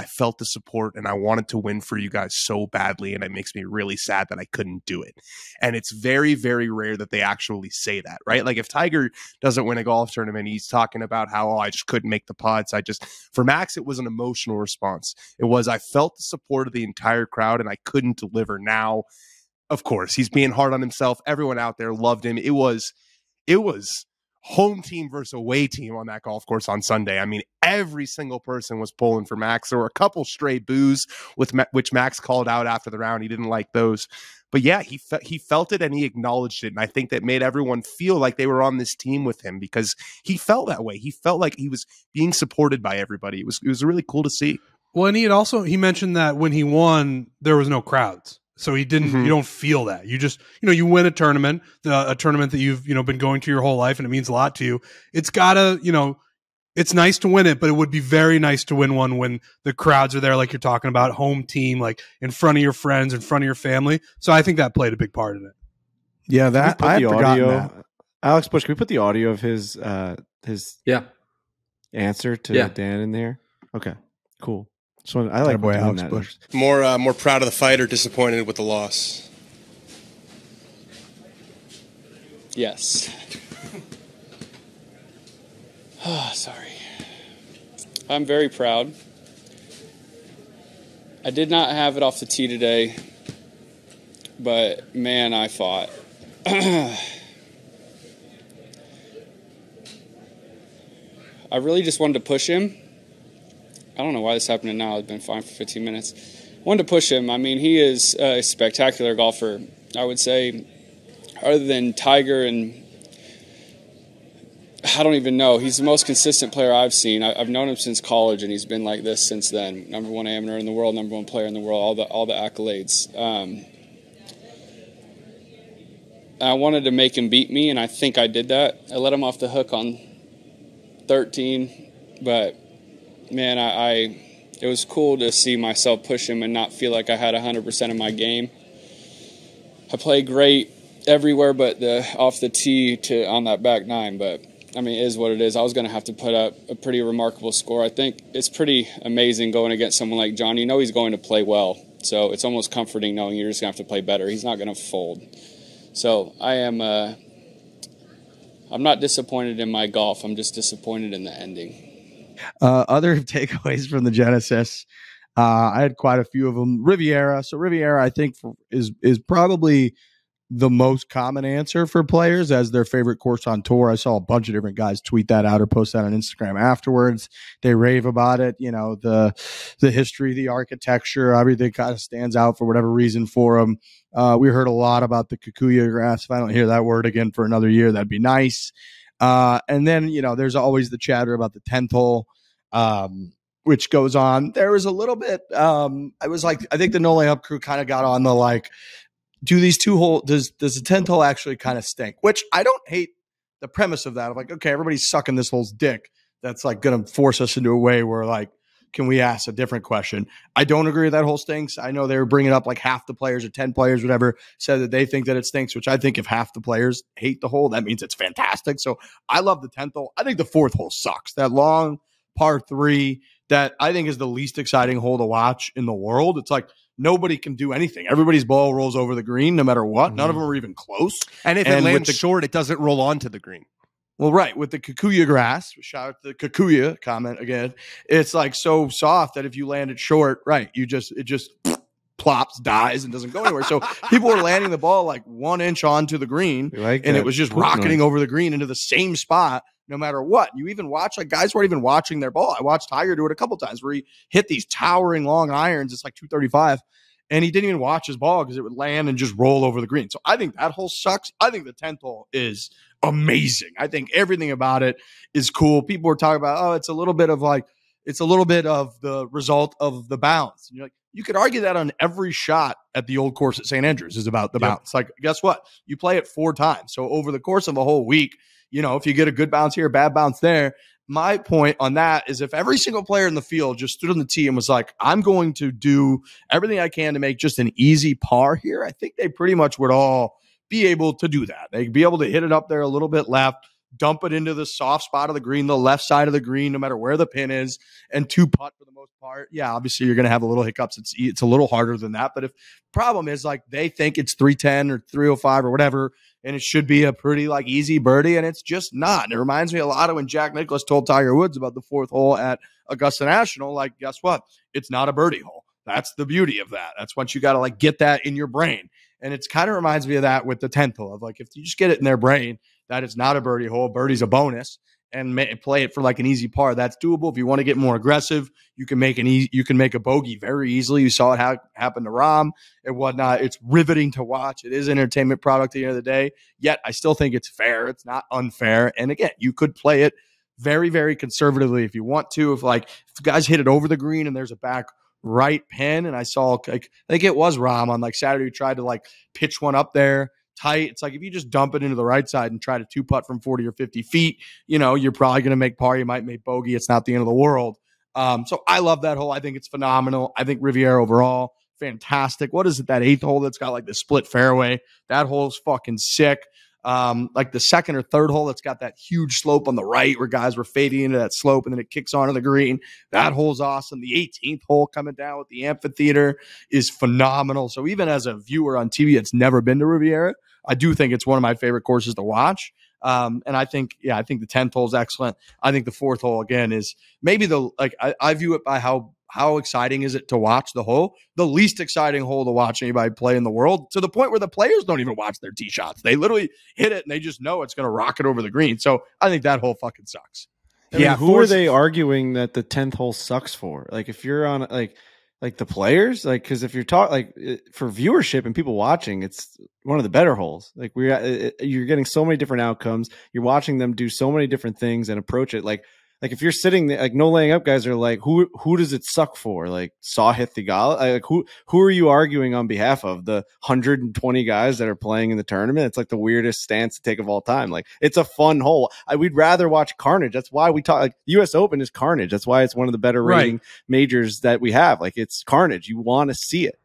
support and I wanted to win for you guys so badly, and it makes me really sad that I couldn't do it. And it's very, very rare that they actually say that, right? Like if Tiger doesn't win a golf tournament, he's talking about how, I just couldn't make the putts. For Max, it was an emotional response. It was, I felt the support of the entire crowd and I couldn't deliver. Now, of course, he's being hard on himself. Everyone out there loved him. It was home team versus away team on that golf course on Sunday. I mean, every single person was pulling for Max. There were a couple stray boos which Max called out after the round. He didn't like those. But yeah, he felt it and he acknowledged it. And I think that made everyone feel like they were on this team with him because he felt that way. He felt like he was being supported by everybody. It was really cool to see. Well, and he mentioned that when he won, there was no crowds. So he didn't. You don't feel that. You just, you win a tournament, a tournament that you've, been going to your whole life, and it means a lot to you. It's gotta, it's nice to win it, but it would be very nice to win one when the crowds are there, like you're talking about, home team, like in front of your friends, in front of your family. So I think that played a big part in it. Yeah, that I had forgotten that. Alex Bush, can we put the audio of his answer to Dan in there? Okay, cool. So I like boy Alex Bush. More proud of the fight or disappointed with the loss? Yes. Oh, sorry. I'm very proud. I did not have it off the tee today, but man, I fought. I really just wanted to push him. I don't know why this happened now. I've been fine for 15 minutes. I wanted to push him. I mean, he is a spectacular golfer. I would say, other than Tiger and I don't even know. He's the most consistent player I've seen. I've known him since college, and he's been like this since then. #1 amateur in the world, #1 player in the world, all the accolades. I wanted to make him beat me, and I think I did that. I let him off the hook on 13, but man, it was cool to see myself push him and not feel like I had 100% of my game. I played great everywhere but off the tee on that back nine, but I mean, it is what it is. I was going to have to put up a pretty remarkable score. I think it's pretty amazing going against someone like Jon. You know he's going to play well. So it's almost comforting knowing you're just going to have to play better. He's not going to fold. So I'm not disappointed in my golf. I'm just disappointed in the ending. Other takeaways from the Genesis, I had quite a few of them. Riviera. So Riviera, I think, is probably the most common answer for players as their favorite course on tour. I saw a bunch of different guys tweet that out or post that on Instagram afterwards. They rave about it. You know, the history, the architecture, everything kind of stands out for whatever reason for them. We heard a lot about the Kikuyu grass. If I don't hear that word again for another year, that'd be nice. And then, you know, there's always the chatter about the 10th hole, which goes on. There was a little bit, I was like, I think the No Layup crew kind of got on the like, do these 2 hole, does the 10th hole actually kind of stink? Which I don't hate the premise of that. Of like, okay, everybody's sucking this hole's dick. That's like going to force us into a way where like, can we ask a different question? I don't agree that hole stinks. I know they were bringing up like half the players or 10 players, whatever, said that they think that it stinks, which I think if half the players hate the hole, that means it's fantastic. So I love the 10th hole. I think the 4th hole sucks. That long par 3 that I think is the least exciting hole to watch in the world. It's like, nobody can do anything. Everybody's ball rolls over the green no matter what. None of them are even close. And if it lands short, it doesn't roll onto the green. Well, right. With the Kikuyu grass, shout out to the Kikuyu comment again. It's like so soft that if you land it short, right, it just plops, dies, and doesn't go anywhere. So people were landing the ball like 1 inch onto the green, and it was just rocketing over the green into the same spot no matter what. You even watch, like, guys weren't even watching their ball. I watched Tiger do it a couple times where he hit these towering long irons. It's like 235, and he didn't even watch his ball because it would land and just roll over the green. So I think that hole sucks. I think the 10th hole is amazing. I think everything about it is cool. People were talking about, oh, it's a little bit of the result of the bounce. And you're like, you could argue that on every shot at the old course at St. Andrews is about the bounce. Like, guess what? You play it 4 times. So over the course of a whole week, you know, if you get a good bounce here, bad bounce there, my point on that is if every single player in the field just stood on the tee and was like, I'm going to do everything I can to make just an easy par here, I think they pretty much would all be able to do that. They'd be able to hit it up there a little bit left, dump it into the soft spot of the green, the left side of the green, no matter where the pin is, and 2-putt for the most part. Yeah, obviously you're going to have a little hiccups. It's a little harder than that. But if problem is like they think it's 310 or 305 or whatever, and it should be a pretty like easy birdie, and it's just not. And it reminds me a lot of when Jack Nicklaus told Tiger Woods about the 4th hole at Augusta National. Like, guess what? It's not a birdie hole. That's the beauty of that. That's once you got to like get that in your brain. And it's kind of reminds me of that with the 10th hole of like, if you just get it in their brain that it's not a birdie hole, birdie's a bonus, and play it for like an easy par, that's doable. If you want to get more aggressive, you can make a bogey very easily. You saw it happen to Rahm and whatnot. It's riveting to watch. It is an entertainment product at the end of the day. Yet I still think it's fair. It's not unfair. And again, you could play it very, very conservatively if you want to. If guys hit it over the green and there's a back right pin, and I saw like I think it was Rahm on like Saturday who tried to like pitch one up there tight. It's like if you just dump it into the right side and try to 2-putt from 40 or 50 feet, you know, you're probably going to make par. You might make bogey. It's not the end of the world. So I love that hole. I think it's phenomenal. I think Riviera overall, fantastic. What is it, that 8th hole that's got like the split fairway? That hole's fucking sick. Like the 2nd or 3rd hole that's got that huge slope on the right where guys were fading into that slope and then it kicks onto the green. That hole's awesome. The 18th hole coming down with the amphitheater is phenomenal. So even as a viewer on TV that's never been to Riviera, I do think it's one of my favorite courses to watch. And I think the 10th hole is excellent. I think the 4th hole again is maybe I view it by how exciting is it to watch the hole? The least exciting hole to watch anybody play in the world, to the point where the players don't even watch their tee shots. They literally hit it and they just know it's going to rocket over the green. So I think that hole fucking sucks. I mean, who are they arguing that the 10th hole sucks for? Like if you're on like the players, like, because if you're talking like for viewership and people watching, it's one of the better holes. Like you're getting so many different outcomes. You're watching them do so many different things and approach it. Like if you're sitting there, like no laying up guys are like, who does it suck for? Like Sahith Theegala? Like who are you arguing on behalf of? The 120 guys that are playing in the tournament? It's like the weirdest stance to take of all time. Like it's a fun hole. We'd rather watch Carnage. That's why we talk, like US Open is Carnage. That's why it's one of the better rating majors that we have. Like it's Carnage. You want to see it.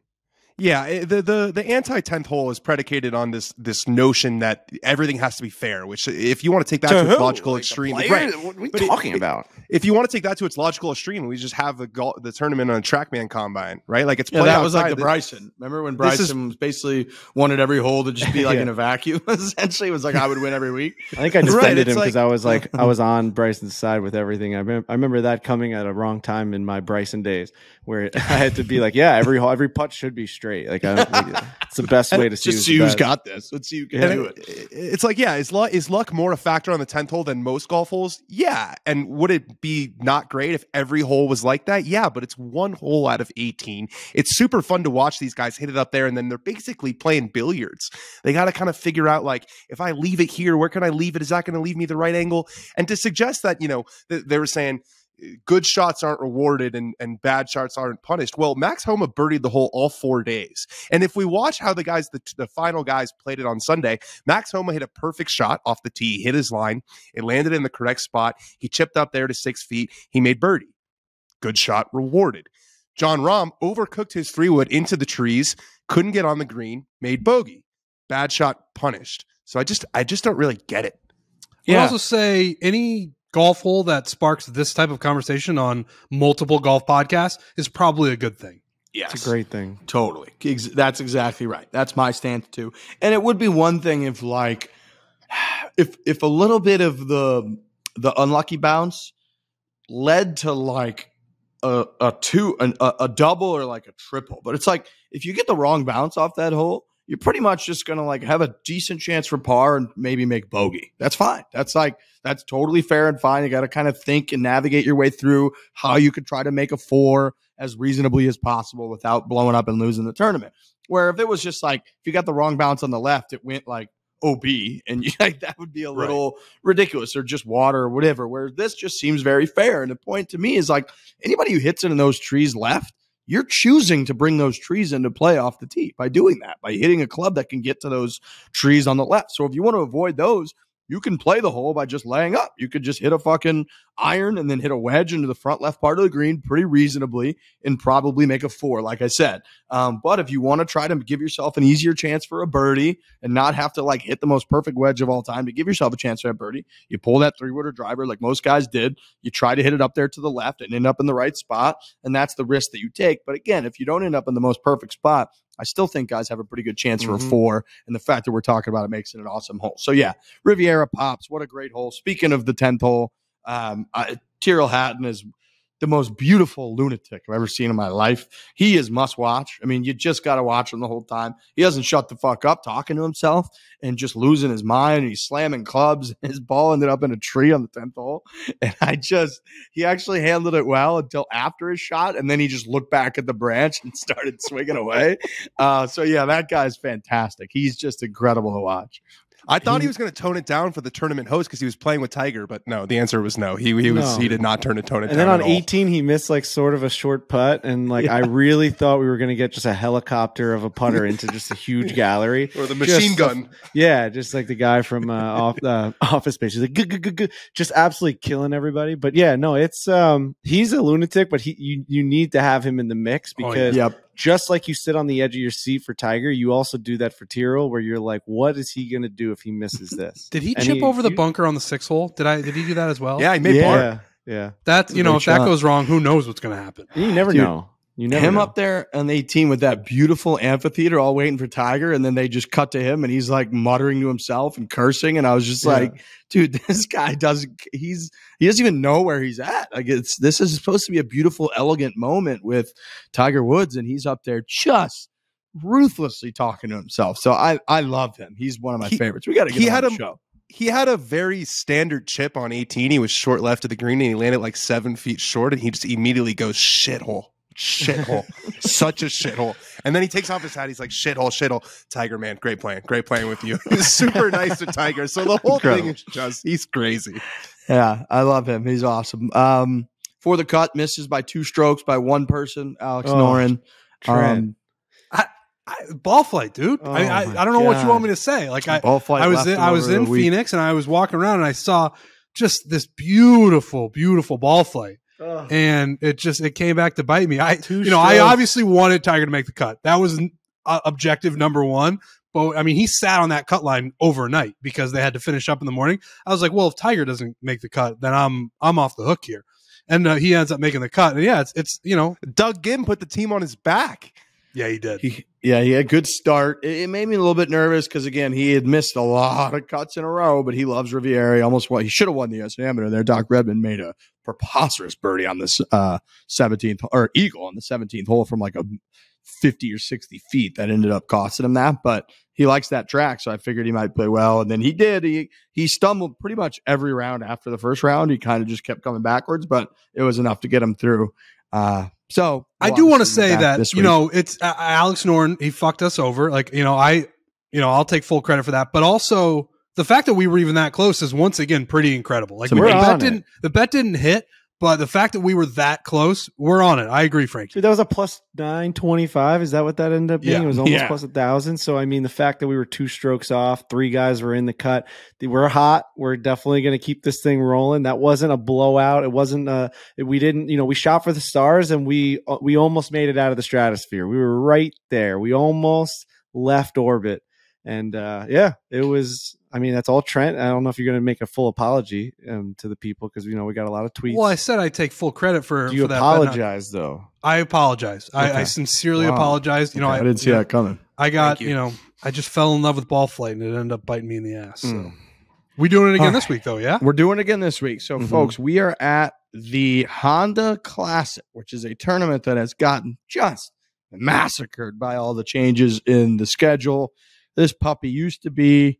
Yeah, the anti 10th hole is predicated on this notion that everything has to be fair. Which, if you want to take that to its logical extreme, right? What are we talking about? If you want to take that to its logical extreme, we just have the tournament on a TrackMan combine, right? Like it's that was like the Bryson. Remember when Bryson was basically wanted every hole to just be like in a vacuum? Essentially, it was like I would win every week. I think I defended him because I was on Bryson's side with everything. I remember that coming at a wrong time in my Bryson days, where I had to be like, yeah, every putt should be straight. Like, it's the best way to see. Just see who's got this. Let's see who can do it. It's like, yeah, is luck more a factor on the 10th hole than most golf holes? Yeah. And would it be not great if every hole was like that? Yeah, but it's one hole out of 18. It's super fun to watch these guys hit it up there, and then they're basically playing billiards. They got to kind of figure out, like, if I leave it here, where can I leave it? Is that going to leave me the right angle? And to suggest that, they were saying good shots aren't rewarded and bad shots aren't punished. Well, Max Homa birdied the hole all 4 days. And if we watch how the final guys played it on Sunday, Max Homa hit a perfect shot off the tee, hit his line. It landed in the correct spot. He chipped up there to 6 feet. He made birdie. Good shot rewarded. Jon Rahm overcooked his 3-wood into the trees, couldn't get on the green, made bogey. Bad shot punished. So I just don't really get it. Yeah. I'd also say any golf hole that sparks this type of conversation on multiple golf podcasts is probably a good thing. Yes. It's a great thing. Totally. That's exactly right. That's my stance too. And it would be one thing if a little bit of the unlucky bounce led to like a double or like a triple. But it's like, if you get the wrong bounce off that hole, you're pretty much just going to like have a decent chance for par and maybe make bogey. That's fine. That's totally fair and fine. You got to kind of think and navigate your way through how you could try to make a 4 as reasonably as possible without blowing up and losing the tournament. Where if it was just like, if you got the wrong bounce on the left, it went like OB, and that would be a little ridiculous, or just water or whatever, where this just seems very fair. And the point to me is like, anybody who hits it in those trees left, you're choosing to bring those trees into play off the tee by doing that, by hitting a club that can get to those trees on the left. So if you want to avoid those, you can play the hole by just laying up. You could just hit a fucking iron and then hit a wedge into the front left part of the green pretty reasonably and probably make a 4, like I said. But if you want to try to give yourself an easier chance for a birdie and not have to like hit the most perfect wedge of all time to give yourself a chance for a birdie, you pull that 3-wooder driver like most guys did. You try to hit it up there to the left and end up in the right spot, and that's the risk that you take. But again, if you don't end up in the most perfect spot, I still think guys have a pretty good chance for a 4, and the fact that we're talking about it makes it an awesome hole. So yeah, Riviera pops. What a great hole. Speaking of the 10th hole, Tyrrell Hatton is the most beautiful lunatic I've ever seen in my life. He is must watch. I mean, you just got to watch him the whole time. He doesn't shut the fuck up talking to himself and just losing his mind. And he's slamming clubs. His ball ended up in a tree on the 10th hole. And he actually handled it well until after his shot. And then he just looked back at the branch and started swinging away. So yeah, that guy's fantastic. He's just incredible to watch. I thought he was going to tone it down for the tournament host because he was playing with Tiger, but no, the answer was no. He did not tone it down. And then on 18, he missed like sort of a short putt, and like I really thought we were going to get just a helicopter of a putter into just a huge gallery or the machine gun. Just like the guy from Office Space. He's like just absolutely killing everybody. But yeah, no, it's he's a lunatic, but you need to have him in the mix because. Just like you sit on the edge of your seat for Tiger, you also do that for Tyrrell, where you're like, what is he going to do if he misses this? Did he chip over the bunker on the 6th hole? Did he do that as well? Yeah, he made par. Yeah. That, if that goes wrong, who knows what's going to happen? You never know. You never him know. Up there on the 18 with that beautiful amphitheater all waiting for Tiger, and then they just cut to him and he's like muttering to himself and cursing, and I was just like, dude, this guy he doesn't even know where he's at. Like this is supposed to be a beautiful, elegant moment with Tiger Woods, and he's up there just ruthlessly talking to himself. So I love him. He's one of my favorites. We got to get him on the show. He had a very standard chip on 18. He was short left of the green and he landed like 7 feet short, and he just immediately goes shithole. Such a shithole. And then he takes off his hat. He's like, shithole. Tiger, man, great playing with you. He's super nice to Tiger. So the whole thing is he's crazy. Yeah, I love him. He's awesome. For the cut, misses by 2 strokes by one person, Alex Noren. Ball flight, dude. I don't know what you want me to say. Like I was in Phoenix and I was walking around and I saw just this beautiful, beautiful ball flight. And it came back to bite me. I obviously wanted Tiger to make the cut. That was objective number one. But I mean, he sat on that cut line overnight because they had to finish up in the morning. I was like, well, if Tiger doesn't make the cut, then I'm off the hook here. And he ends up making the cut. And yeah, it's Doug Gim put the team on his back. Yeah, he did. He had a good start. It made me a little bit nervous because, again, he had missed a lot of cuts in a row, but he loves Riviera. He should have won the US Amateur there. Doc Redman made a preposterous birdie on this 17th, or eagle on the 17th hole from like a 50 or 60 feet that ended up costing him that, but he likes that track, so I figured he might play well. And then he did. He stumbled pretty much every round after the first round. He kind of just kept coming backwards, but it was enough to get him through. So I do want to say that, it's Alex Noren, he fucked us over. Like, I'll take full credit for that, but also the fact that we were even that close is once again pretty incredible. Like, the bet didn't hit, but the fact that we were that close, we're on it. I agree, Frank. Dude, that was a plus 925. Is that what that ended up being? Yeah. It was almost plus 1,000. So, I mean, the fact that we were 2 strokes off, 3 guys were in the cut. We're hot. We're definitely going to keep this thing rolling. That wasn't a blowout. It wasn't we didn't, we shot for the stars and we almost made it out of the stratosphere. We were right there. We almost left orbit. And it was, I mean, that's all Trent. I don't know if you're going to make a full apology to the people because, we got a lot of tweets. Well, I said I take full credit for Do you that apologize, though? I apologize. Okay. I sincerely apologize. I didn't see that coming. I got, I just fell in love with ball flight and it ended up biting me in the ass. So. We doing it again this week, though, yeah? We're doing it again this week. So, folks, we are at the Honda Classic, which is a tournament that has gotten just massacred by all the changes in the schedule. This puppy used to be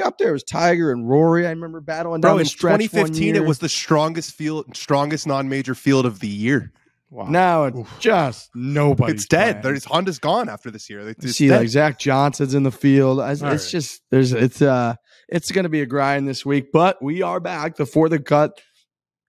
up there. It was Tiger and Rory. I remember battling down the stretch. In 2015, it was the strongest non-major field of the year. Wow. Now it's just nobody. It's dead. Honda's gone after this year. Like Zach Johnson's in the field. It's going to be a grind this week, but we are back before the cut.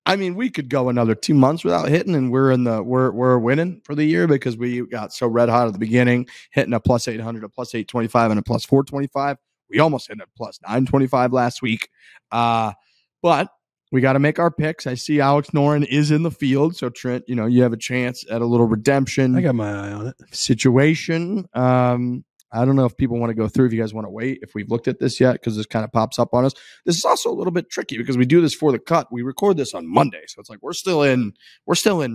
I mean, we could go another 2 months without hitting, and we're winning for the year because we got so red hot at the beginning, hitting a plus 800, a plus 825, and a plus 425. We almost hit a plus 925 last week, but we got to make our picks. I see Alex Noren is in the field, so Trent, you have a chance at a little redemption. I got my eye on it. Situation. I don't know if people want to go through, if you guys want to wait, if we've looked at this yet, because this kind of pops up on us. This is also a little bit tricky because we do this for the cut. We record this on Monday. So it's like we're still in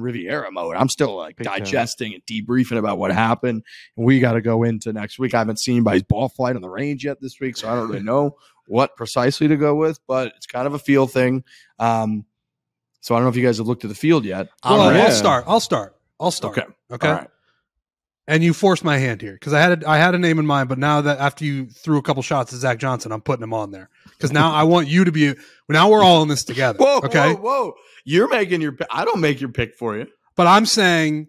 Riviera mode. I'm still like digesting and debriefing about what happened. And we got to go into next week. I haven't seen by his ball flight on the range yet this week, so I don't really know what precisely to go with, but it's kind of a feel thing. So I don't know if you guys have looked at the field yet. Well, I'll start. Okay. All right. And you forced my hand here because I had a name in mind, but now that after you threw a couple shots at Zach Johnson, I'm putting him on there because now I want you to be. Now we're all in this together. Whoa! You're making your. I don't make your pick for you. But I'm saying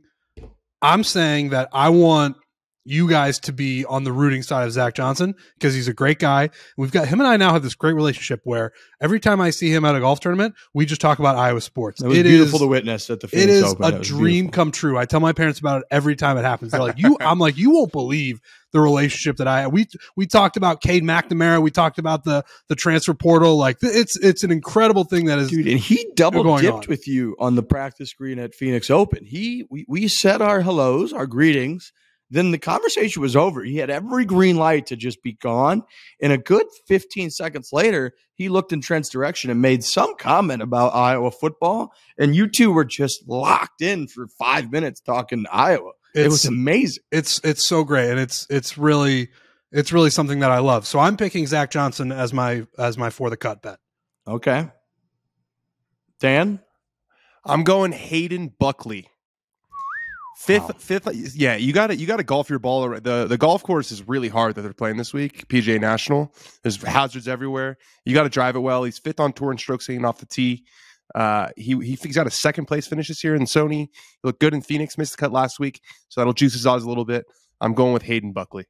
that I want you guys to be on the rooting side of Zach Johnson because he's a great guy. We've got him and I now have this great relationship where every time I see him at a golf tournament, we just talk about Iowa sports. It was beautiful to witness at the Phoenix Open. It is a dream come true. I tell my parents about it every time it happens. They're like, I'm like, you won't believe the relationship that we talked about Cade McNamara. We talked about the transfer portal. Like it's an incredible thing that is. Dude, and he double dipped with you on the practice green at Phoenix Open. We said our hellos, our greetings. Then the conversation was over. He had every green light to just be gone. And a good 15 seconds later, he looked in Trent's direction and made some comment about Iowa football. And you two were just locked in for 5 minutes talking Iowa. It was amazing. It's so great. And it's really something that I love. So I'm picking Zach Johnson as my for the cut bet. Okay. Dan? I'm going Hayden Buckley. Fifth, yeah, you got to golf your ball. The golf course is really hard that they're playing this week. PGA National, there's hazards everywhere. You got to drive it well. He's 5th on tour in strokes gained off the tee. He's got a 2nd place finish this year in Sony. He looked good in Phoenix, missed the cut last week, so that'll juice his odds a little bit. I'm going with Hayden Buckley.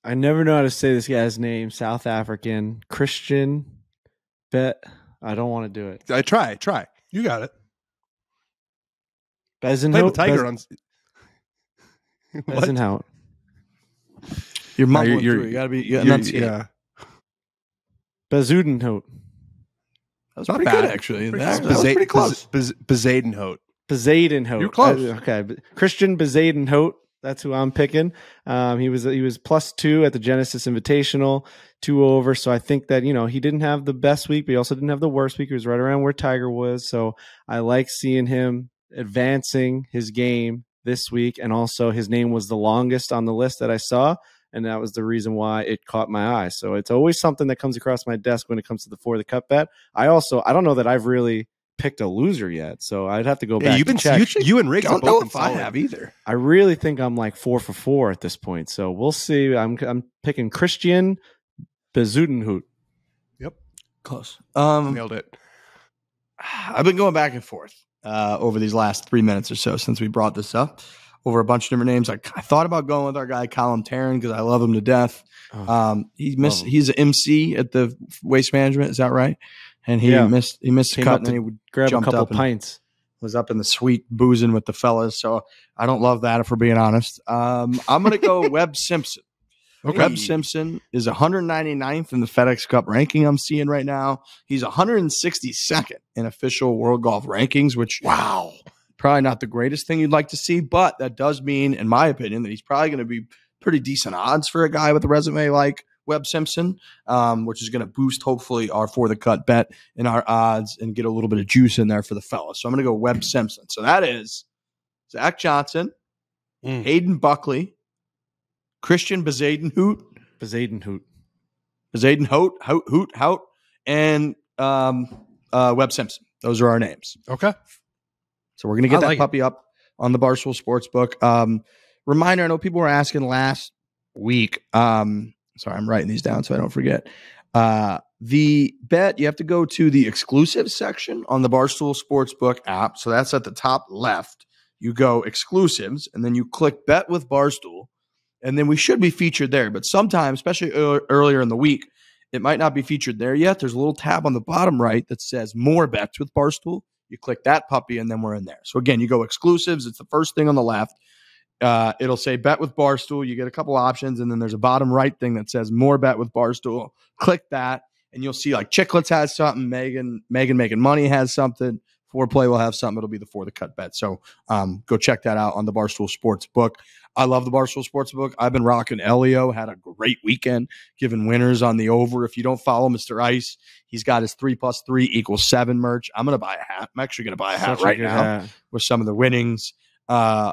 I never know how to say this guy's name. South African Christian bet. I don't want to do it. Try. You got it. Bezenhout. Play the Tiger on. Bezenhout. You're mumbling through. You gotta be. Yeah. Bezuidenhout. That was pretty good, actually. That was pretty close. Bezuidenhout. Bezuidenhout. You're close. Okay. Christian Bezuidenhout. That's who I'm picking. He was +2 at the Genesis Invitational, 2 over. So I think that, he didn't have the best week, but he also didn't have the worst week. He was right around where Tiger was. So I like seeing him advancing his game this week. And also his name was the longest on the list that I saw. And that was the reason why it caught my eye. So it's always something that comes across my desk when it comes to the For the Cut bet. I don't know that I've really picked a loser yet, so I'd have to go back. You and Riggs don't have know both if been I solid. have either. I really think I'm like 4 for 4 at this point, so we'll see. I'm picking Christian Bezuidenhout. Yep, close. Nailed it. I've been going back and forth over these last 3 minutes or so since we brought this up over a bunch of different names. I thought about going with our guy Colin Taryn because I love him to death. He's an MC at the Waste Management, is that right? And he missed the cut, and then he would grab jumped a couple up and pints. was up in the suite boozing with the fellas. So I don't love that, if we're being honest. I'm going to go Webb Simpson. Okay. Webb Simpson is 199th in the FedEx Cup ranking I'm seeing right now. He's 162nd in official World Golf rankings, which probably not the greatest thing you'd like to see, but that does mean, in my opinion, that he's probably going to be pretty decent odds for a guy with a resume like Webb Simpson, which is going to boost, hopefully, our For the Cut bet in our odds and get a little bit of juice in there for the fellas. So I'm going to go Webb Simpson. So that is Zach Johnson, Hayden Buckley, Christian Bezuidenhout, and Webb Simpson. Those are our names. Okay. So we're going to get that puppy up on the Barstool Sportsbook. Reminder, I know people were asking last week. Sorry, I'm writing these down so I don't forget. The bet, you have to go to the exclusive section on the Barstool Sportsbook app. So that's at the top left. You go exclusives, and then you click bet with Barstool, and then we should be featured there. But sometimes, especially earlier in the week, it might not be featured there yet. There's a little tab on the bottom right that says more bets with Barstool. You click that puppy, and then we're in there. So again, you go exclusives. It's the first thing on the left. It'll say bet with Barstool. You get a couple options, and then there's a bottom right thing that says more bet with Barstool. Click that, and you'll see like Chicklets has something. Megan Making Money has something. Foreplay will have something. It'll be the For the Cut bet. So go check that out on the Barstool Sportsbook. I love the Barstool Sportsbook. I've been rocking Elio. Had a great weekend giving winners on the over. If you don't follow Mr. Ice, he's got his 3+3=7 merch. I'm going to buy a hat. I'm actually going to buy a hat right now with some of the winnings.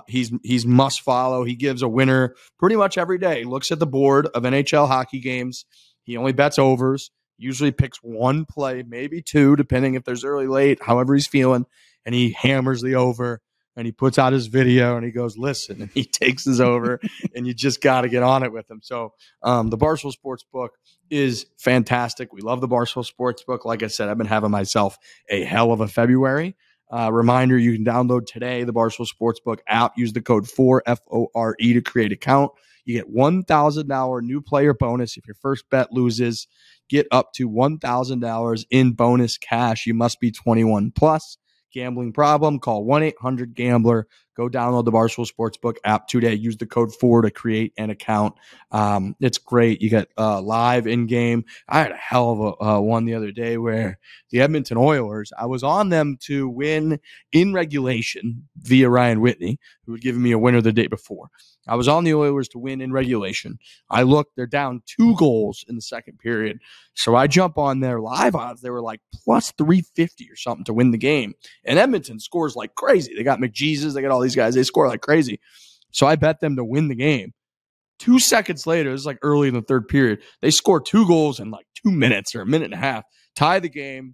He's must follow. He gives a winner pretty much every day. Looks at the board of NHL hockey games. He only bets overs. Usually picks one play, maybe two, depending if there's early, late, however he's feeling. And he hammers the over, and he puts out his video, and he goes, listen, and he takes his over, and you just got to get on it with him. So the Barstool Sportsbook is fantastic. We love the Barstool Sportsbook. Like I said, I've been having myself a hell of a February. Reminder, you can download today the Barstool Sportsbook app. Use the code FORE, F-O-R-E, to create an account. You get $1,000 new player bonus if your first bet loses. Get up to $1,000 in bonus cash. You must be 21 plus. Gambling problem? Call 1-800-GAMBLER. Go download the Barstool Sportsbook app today. Use the code FORE to create an account. It's great. You get live in-game. I had a hell of a one the other day where the Edmonton Oilers, I was on them to win in regulation via Ryan Whitney, who had given me a winner the day before. I was on the Oilers to win in regulation. I looked, they're down 2 goals in the second period. So I jump on their live odds. They were like plus 350 or something to win the game. And Edmonton scores like crazy. They got McJesus. They got all these guys. They score like crazy. So I bet them to win the game. 2 seconds later, it was like early in the third period, they score 2 goals in like 2 minutes or a minute and a half, tie the game,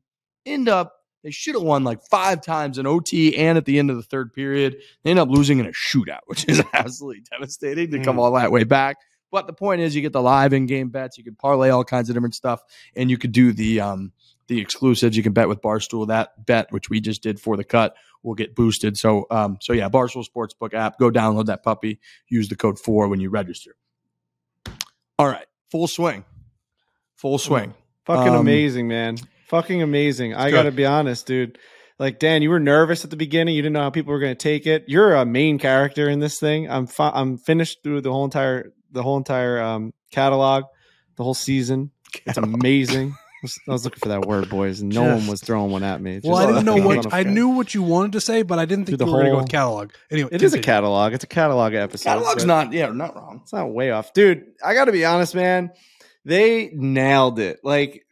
they should have won like 5 times in OT and at the end of the third period. They end up losing in a shootout, which is absolutely devastating to come all that way back. But the point is, you get the live in-game bets. You can parlay all kinds of different stuff, and you could do the exclusives. You can bet with Barstool. That bet, which we just did For the Cut, will get boosted. So yeah, Barstool Sportsbook app. Go download that puppy. Use the code FORE when you register. All right, full swing. Fucking amazing, man. Fucking amazing. I got to be honest, dude. Like, Dan, you were nervous at the beginning. You didn't know how people were going to take it. You're a main character in this thing. I'm finished through the whole entire catalog, the whole season. It's amazing. I was looking for that word, boys, and no one was throwing one at me. Well, I didn't know what I knew what you wanted to say, but I didn't think you were going to go with catalog. Anyway, it is a catalog. It's a catalog episode. Catalog's not wrong. It's not way off, dude. I got to be honest, man. They nailed it. Like,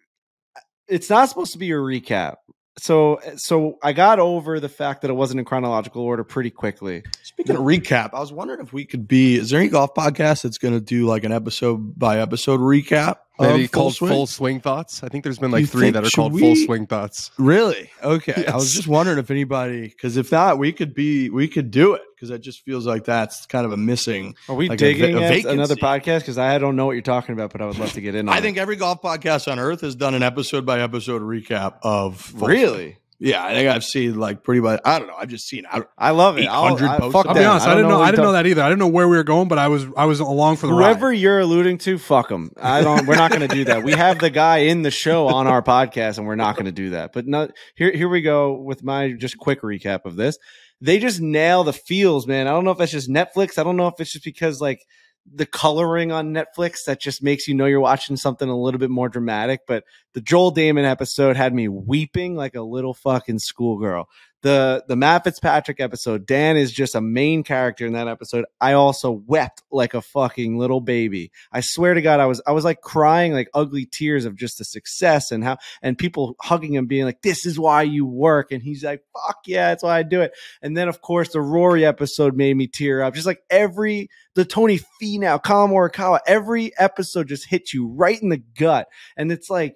it's not supposed to be a recap. So I got over the fact that it wasn't in chronological order pretty quickly. Speaking of recap, I was wondering if we could be. Is there any golf podcast that's going to do like an episode by episode recap? Maybe called Full Swing Thoughts. I think there's been like 3 that are called Full Swing Thoughts. Really? Okay. Yes. I was just wondering if anybody, because if not, we could do it, because it just feels like that's kind of a missing. Are we like digging a at another podcast? Because I don't know what you're talking about, but I would love to get in on I think every golf podcast on earth has done an episode by episode recap of Full Really? Swing. Yeah, I think I've seen like pretty much. I don't know. I've just seen. I love it. 800 posts. I'll be honest. I didn't know that either. I didn't know where we were going, but I was along for the ride. Whoever you're alluding to, fuck them. We're not going to do that. We have the guy in the show on our podcast, and we're not going to do that. But no, here we go with my just quick recap of this. They just nail the feels, man. I don't know if that's just Netflix. I don't know if it's just because like the coloring on Netflix that just makes you know you're watching something a little bit more dramatic. But the Joel Damon episode had me weeping like a little fucking schoolgirl. The Matt Fitzpatrick episode, Dan is just a main character in that episode. I also wept like a fucking little baby. I swear to God, I was like crying like ugly tears of just the success and people hugging him, being like, "This is why you work." And he's like, "Fuck yeah, that's why I do it." And then of course the Rory episode made me tear up. Just like the Tony Finau, Colin Morikawa, every episode just hits you right in the gut. And it's like,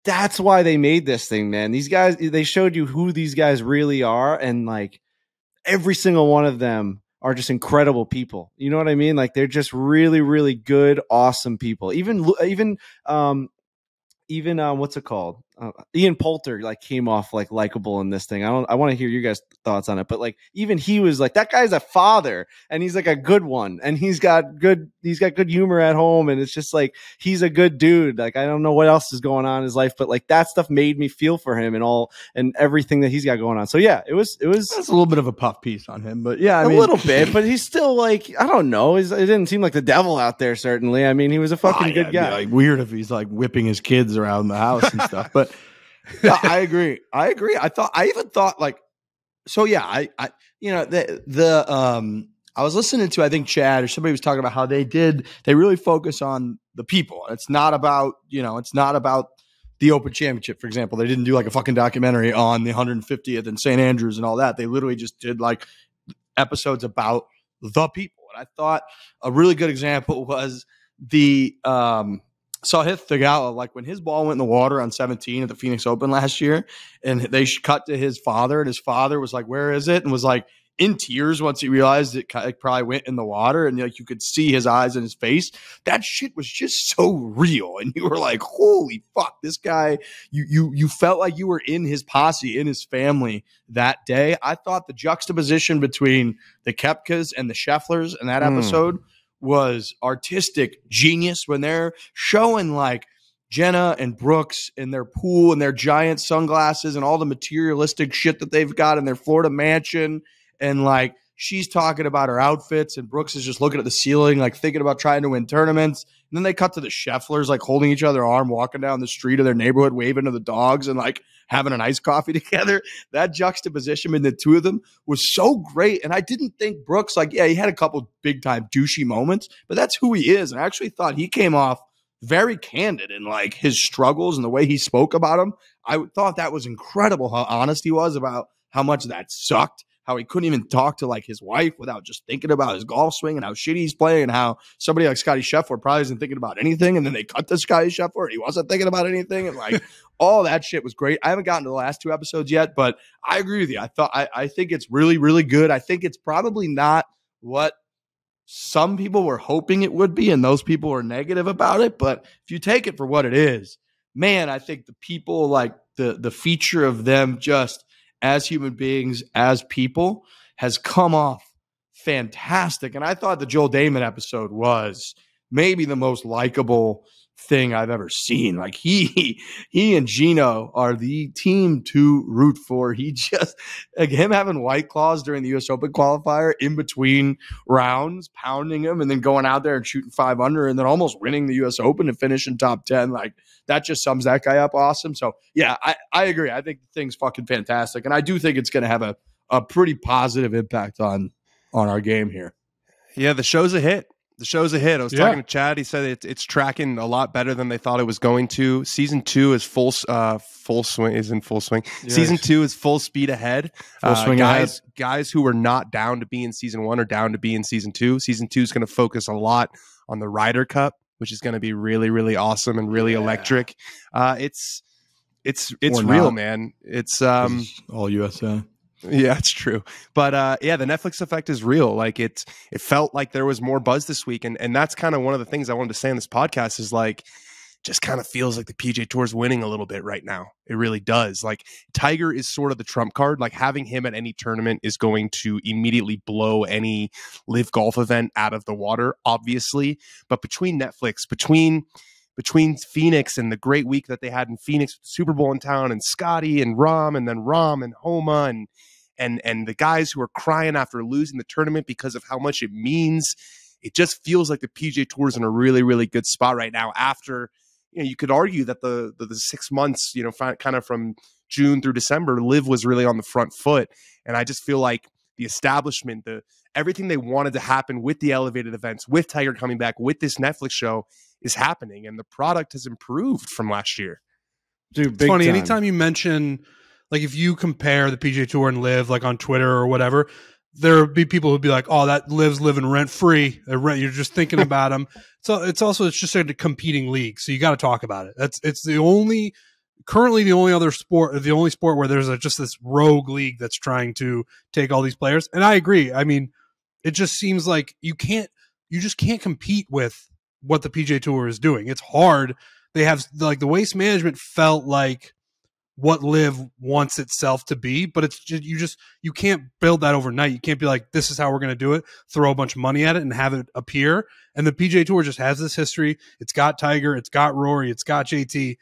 that's why they made this thing, man. These guys, they showed you who these guys really are. And like every single one of them are just incredible people. You know what I mean? Like they're just really, really good, awesome people. Even what's it called? Ian Poulter like came off like likable in this thing. I want to hear your guys' thoughts on it, but like even he was like, that guy's a father and he's like a good one and he's got good humor at home. And it's just like, he's a good dude. Like, I don't know what else is going on in his life, but like that stuff made me feel for him and everything that he's got going on. So yeah, it was that's a little bit of a puff piece on him, but yeah, I mean, a little bit, but he's still like, I don't know. It didn't seem like the devil out there. Certainly. I mean, he was a fucking good guy. Like weird if he's like whipping his kids around the house and stuff, but yeah, I agree. I even thought like, so yeah, I was listening to, I think Chad or somebody was talking about how they really focus on the people. It's not about the Open Championship, for example. They didn't do like a fucking documentary on the 150th and St. Andrews and all that. They literally just did like episodes about the people. And I thought a really good example was the Sahith Theegala, like when his ball went in the water on 17 at the Phoenix Open last year, and they cut to his father, and his father was like, "Where is it?" and was like in tears once he realized it probably went in the water, and like you could see his eyes and his face. That shit was just so real, and you were like, "Holy fuck, this guy!" You felt like you were in his posse, in his family that day. I thought the juxtaposition between the Koepkas and the Schefflers in that episode was artistic genius when they're showing like Jenna and Brooks in their pool and their giant sunglasses and all the materialistic shit that they've got in their Florida mansion. And like she's talking about her outfits and Brooks is just looking at the ceiling, like thinking about trying to win tournaments. And then they cut to the Schefflers, like holding each other's arm, walking down the street of their neighborhood, waving to the dogs and like having an iced coffee together. That juxtaposition between the two of them was so great. And I didn't think Brooks, like, yeah, he had a couple big time douchey moments, but that's who he is. And I actually thought he came off very candid in like his struggles and the way he spoke about them. I thought that was incredible how honest he was about how much that sucked. How he couldn't even talk to like his wife without just thinking about his golf swing and how shitty he's playing, and how somebody like Scotty Scheffler probably isn't thinking about anything. And then they cut to Scotty Scheffler and he wasn't thinking about anything. And like all that shit was great. I haven't gotten to the last 2 episodes yet, but I agree with you. I think it's really, really good. I think it's probably not what some people were hoping it would be, and those people were negative about it. But if you take it for what it is, man, I think the people, like the feature of them just as human beings, as people, has come off fantastic. And I thought the Joel Damon episode was maybe the most likable thing I've ever seen. Like he and Gino are the team to root for. He just like him having White Claws during the US Open qualifier in between rounds, pounding him and then going out there and shooting 5 under and then almost winning the US Open and finishing top 10. Like that just sums that guy up awesome. So yeah, I agree. I think the thing's fucking fantastic. And I do think it's going to have a pretty positive impact on our game here. Yeah, the show's a hit. The show's a hit. I was talking to Chad. He said it's tracking a lot better than they thought it was going to. Season 2 is full swing. Is in full swing. Yes. Season 2 is full speed ahead. Full swing guys, ahead. Guys who were not down to be in season 1 are down to be in season 2. Season 2 is going to focus a lot on the Ryder Cup, which is going to be really, really awesome and really electric. It's real, man. It's all USA. Yeah, it's true. But yeah, the Netflix effect is real. Like it felt like there was more buzz this week. And that's kind of one of the things I wanted to say on this podcast is like, just kind of feels like the PGA Tour's winning a little bit right now. It really does. Like Tiger is sort of the trump card. Like having him at any tournament is going to immediately blow any live golf event out of the water, obviously. But between Netflix, between Phoenix and the great week that they had in Phoenix, with the Super Bowl in town, and Scotty and Rahm, and then Rahm and Homa and the guys who are crying after losing the tournament because of how much it means, it just feels like the PGA Tour is in a really, really good spot right now. After, you could argue that the 6 months, kind of from June through December, Liv was really on the front foot. And I just feel like the establishment, everything they wanted to happen with the elevated events, with Tiger coming back, with this Netflix show is happening. And the product has improved from last year. Dude, it's funny. time. Anytime you mention, like if you compare the PGA Tour and Liv, like on Twitter or whatever, there'll be people who'd be like, "Oh, that Liv's living rent free. You're just thinking about them." So it's just a competing league. So you got to talk about it. It's currently the only other sport, the only sport where there's just this rogue league that's trying to take all these players. And I agree. I mean, it just seems like you just can't compete with what the PGA Tour is doing. It's hard. They have like the waste management felt like what Liv wants itself to be, but it's just, you can't build that overnight. You can't be like, this is how we're going to do it, throw a bunch of money at it and have it appear. And the PGA Tour just has this history. It's got Tiger, it's got Rory, it's got JT.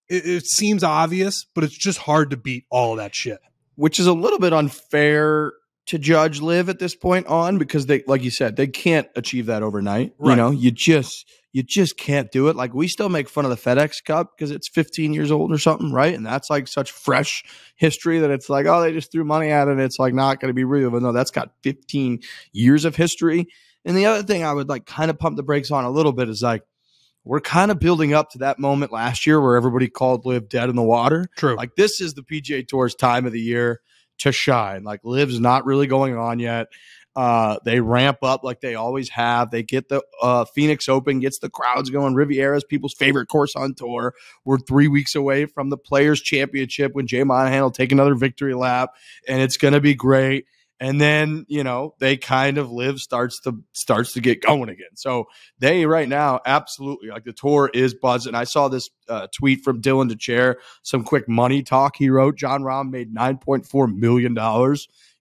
It seems obvious, but it's just hard to beat all of that shit. Which is a little bit unfair to judge Liv at this point on, because they, like you said, they can't achieve that overnight. Right. You just can't do it. Like we still make fun of the FedEx Cup because it's 15 years old or something, right? And that's like such fresh history that it's like, oh, they just threw money at it and it's like not going to be real. But no, that's got 15 years of history. And the other thing I would like kind of pump the brakes on a little bit is like, we're kind of building up to that moment last year where everybody called Liv dead in the water. True. Like this is the PGA Tour's time of the year to shine. Like Liv's not really going on yet. They ramp up like they always have. They get the Phoenix Open, gets the crowds going. Riviera's people's favorite course on tour. We're 3 weeks away from the Players Championship when Jay Monahan will take another victory lap, and it's going to be great. And then, they kind of Liv starts to get going again. So they right now, absolutely, like the tour is buzzing. I saw this tweet from Dylan DeChair, some quick money talk he wrote. Jon Rahm made $9.4 million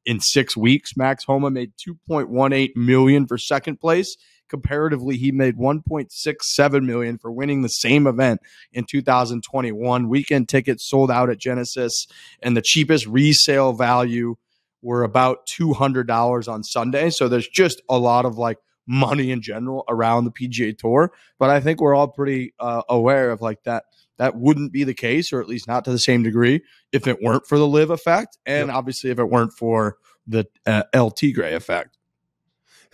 in 6 weeks. Max Homa made $2.18 million for second place. Comparatively, he made $1.67 million for winning the same event in 2021. Weekend tickets sold out at Genesis, and the cheapest resale value were about $200 on Sunday. So there's just a lot of like money in general around the PGA Tour. But I think we're all pretty aware of like that wouldn't be the case, or at least not to the same degree, if it weren't for the Liv effect. And obviously if it weren't for the El Tigre effect.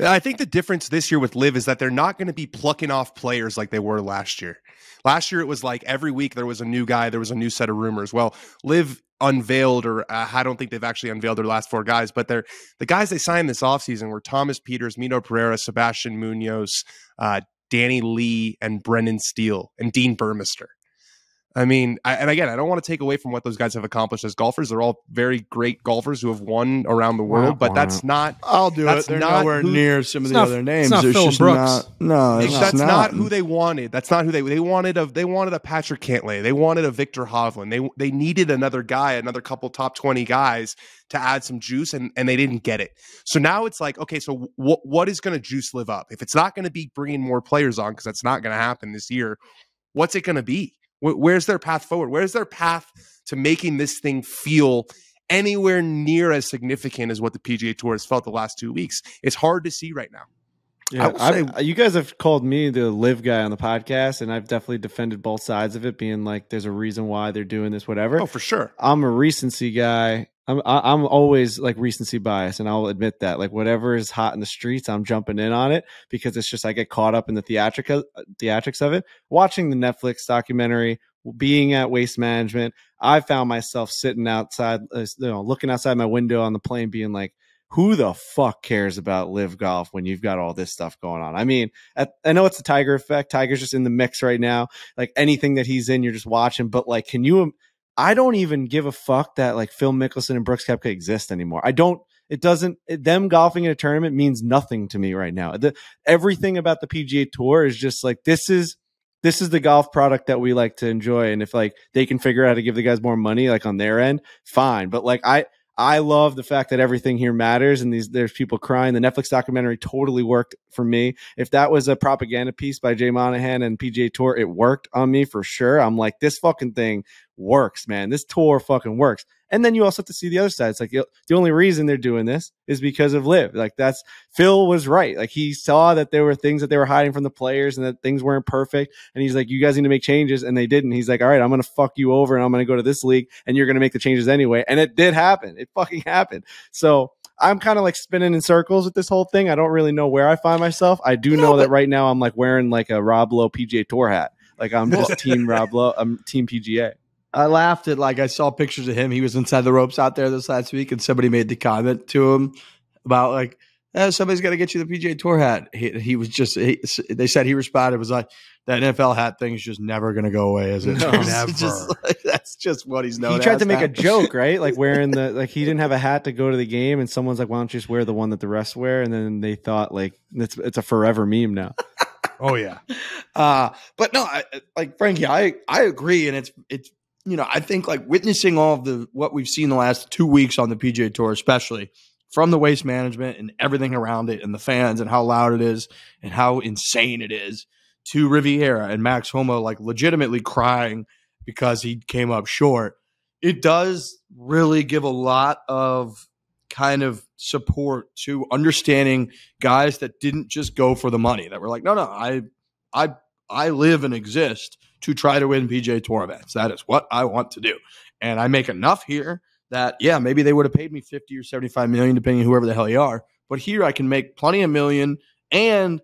I think the difference this year with Liv is that they're not going to be plucking off players like they were last year. Last year, it was like every week there was a new guy, there was a new set of rumors. Well, Liv unveiled, or I don't think they've actually unveiled their last 4 guys, but the guys they signed this offseason were Thomas Peters, Mino Pereira, Sebastian Munoz, Danny Lee, and Brendan Steele, and Dean Burmester. I mean, and again, I don't want to take away from what those guys have accomplished as golfers. They're all very great golfers who have won around the world, but that's not. I'll do it. They're nowhere near some of the other names. It's not Phil Brooks. That's not who they wanted. That's not who they wanted. They wanted a Patrick Cantlay. They wanted a Victor Hovland. They needed another guy, another couple top 20 guys to add some juice, and they didn't get it. So now it's like, okay, so what is going to juice live up? If it's not going to be bringing more players on, because that's not going to happen this year, what's it going to be? Where's their path forward? Where's their path to making this thing feel anywhere near as significant as what the PGA Tour has felt the last 2 weeks? It's hard to see right now. Yeah, you guys have called me the live guy on the podcast, and I've definitely defended both sides of it, being like, there's a reason why they're doing this, whatever. Oh, for sure. I'm a recency guy. I'm always like recency bias, and I'll admit that. Like, whatever is hot in the streets, I'm jumping in on it because it's just I get caught up in the theatrics of it. Watching the Netflix documentary, being at Waste Management, I found myself sitting outside, looking outside my window on the plane, being like, who the fuck cares about live golf when you've got all this stuff going on? I mean, I know it's the Tiger effect. Tiger's just in the mix right now. Like, anything that he's in, you're just watching. But like, I don't even give a fuck that like Phil Mickelson and Brooks Koepka exist anymore. Them golfing in a tournament means nothing to me right now. Everything about the PGA Tour is just like, this is the golf product that we like to enjoy. And if like they can figure out how to give the guys more money, like on their end, fine. But like, I love the fact that everything here matters, and there's people crying. The Netflix documentary totally worked for me. If that was a propaganda piece by Jay Monahan and PGA Tour, it worked on me for sure. I'm like, this fucking thing works, man. This tour fucking works. And then you also have to see the other side. It's like the only reason they're doing this is because of Liv. Like, that's Phil was right. Like, he saw that there were things that they were hiding from the players and that things weren't perfect. And he's like, you guys need to make changes. And they didn't. He's like, all right, I'm going to fuck you over and I'm going to go to this league and you're going to make the changes anyway. And it did happen. It fucking happened. So I'm kind of like spinning in circles with this whole thing. I don't really know where I find myself. I do know that right now I'm like wearing like a Rob Lowe PGA Tour hat. Like, I'm just team Rob Lowe. I'm team PGA. I laughed at, like, I saw pictures of him. He was inside the ropes out there this last week, and somebody made the comment to him about, like, somebody's got to get you the PGA Tour hat. He was just, they said he responded, was like, that NFL hat thing is just never going to go away, is it? No, never. That's just what he's known. He tried to make a joke, right? Like, wearing he didn't have a hat to go to the game, and someone's like, why don't you just wear the one that the rest wear? And then they thought, like, it's a forever meme now. Oh, yeah. But no, Frankie, I agree. And it's, I think like witnessing all of what we've seen the last 2 weeks on the PGA Tour, especially from the Waste Management and everything around it and the fans and how loud it is and how insane it is, to Riviera and Max Homa like legitimately crying because he came up short. It does really give a lot of kind of support to understanding guys that didn't just go for the money, that were like, no, I live and exist to try to win PGA Tour events. That is what I want to do. And I make enough here that, yeah, maybe they would have paid me 50 or 75 million, depending on whoever the hell you are. But here I can make plenty of million, and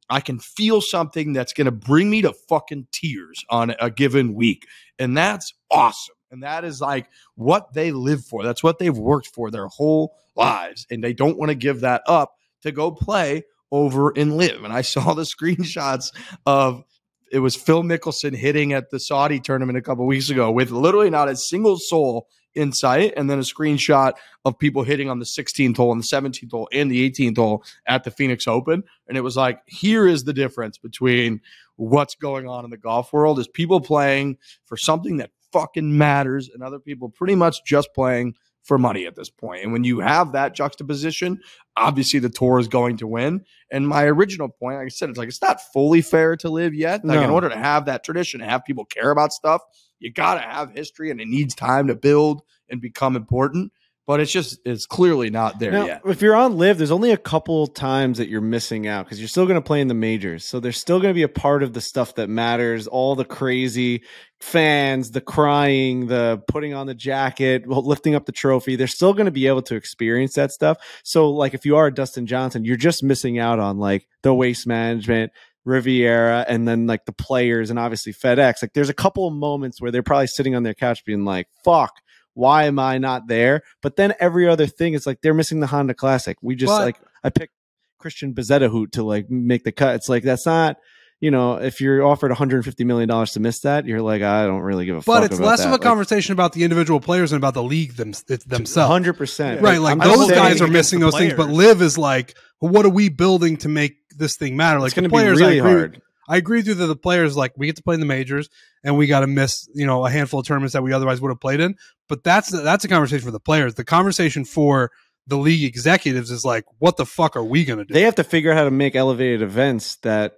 I can feel something that's going to bring me to fucking tears on a given week. And that's awesome. And that is like what they live for. That's what they've worked for their whole lives. And they don't want to give that up to go play over and live. And I saw the screenshots of, it was Phil Mickelson hitting at the Saudi tournament a couple weeks ago with literally not a single soul in sight, and then a screenshot of people hitting on the 16th hole and the 17th hole and the 18th hole at the Phoenix Open. And it was like, here is the difference between what's going on in the golf world, is people playing for something that fucking matters and other people pretty much just playing for money at this point. And when you have that juxtaposition, obviously the tour is going to win. And my original point, like I said, it's not fully fair to live yet. Like, in order to have that tradition, and have people care about stuff, you got to have history, and it needs time to build and become important. But it's clearly not there yet. If you're on live, there's only a couple times that you're missing out, because you're still going to play in the majors. So there's still going to be a part of the stuff that matters, all the crazy fans, the crying, the putting on the jacket, lifting up the trophy. They're still going to be able to experience that stuff. So like, if you are Dustin Johnson, you're just missing out on like the Waste Management, Riviera, and then like the players, and obviously FedEx. Like, there's a couple of moments where they're probably sitting on their couch being like, fuck, why am I not there? But then every other thing, it's like they're missing the Honda Classic. We just I picked Christian Bezetahut to like make the cut. It's like, that's not, if you're offered $150 million to miss that, you're like, I don't really give a fuck. But it's about less that. of a conversation about the individual players and about the league themselves. 100%. Right. Like those guys are missing those things, but Live is like, well, what are we building to make this thing matter? Like, it's going to be really hard. I agree with you that the players, like, we get to play in the majors and we got to miss, a handful of tournaments that we otherwise would have played in. But that's a conversation for the players. The conversation for the league executives is like, what the fuck are we going to do? They have to figure out how to make elevated events that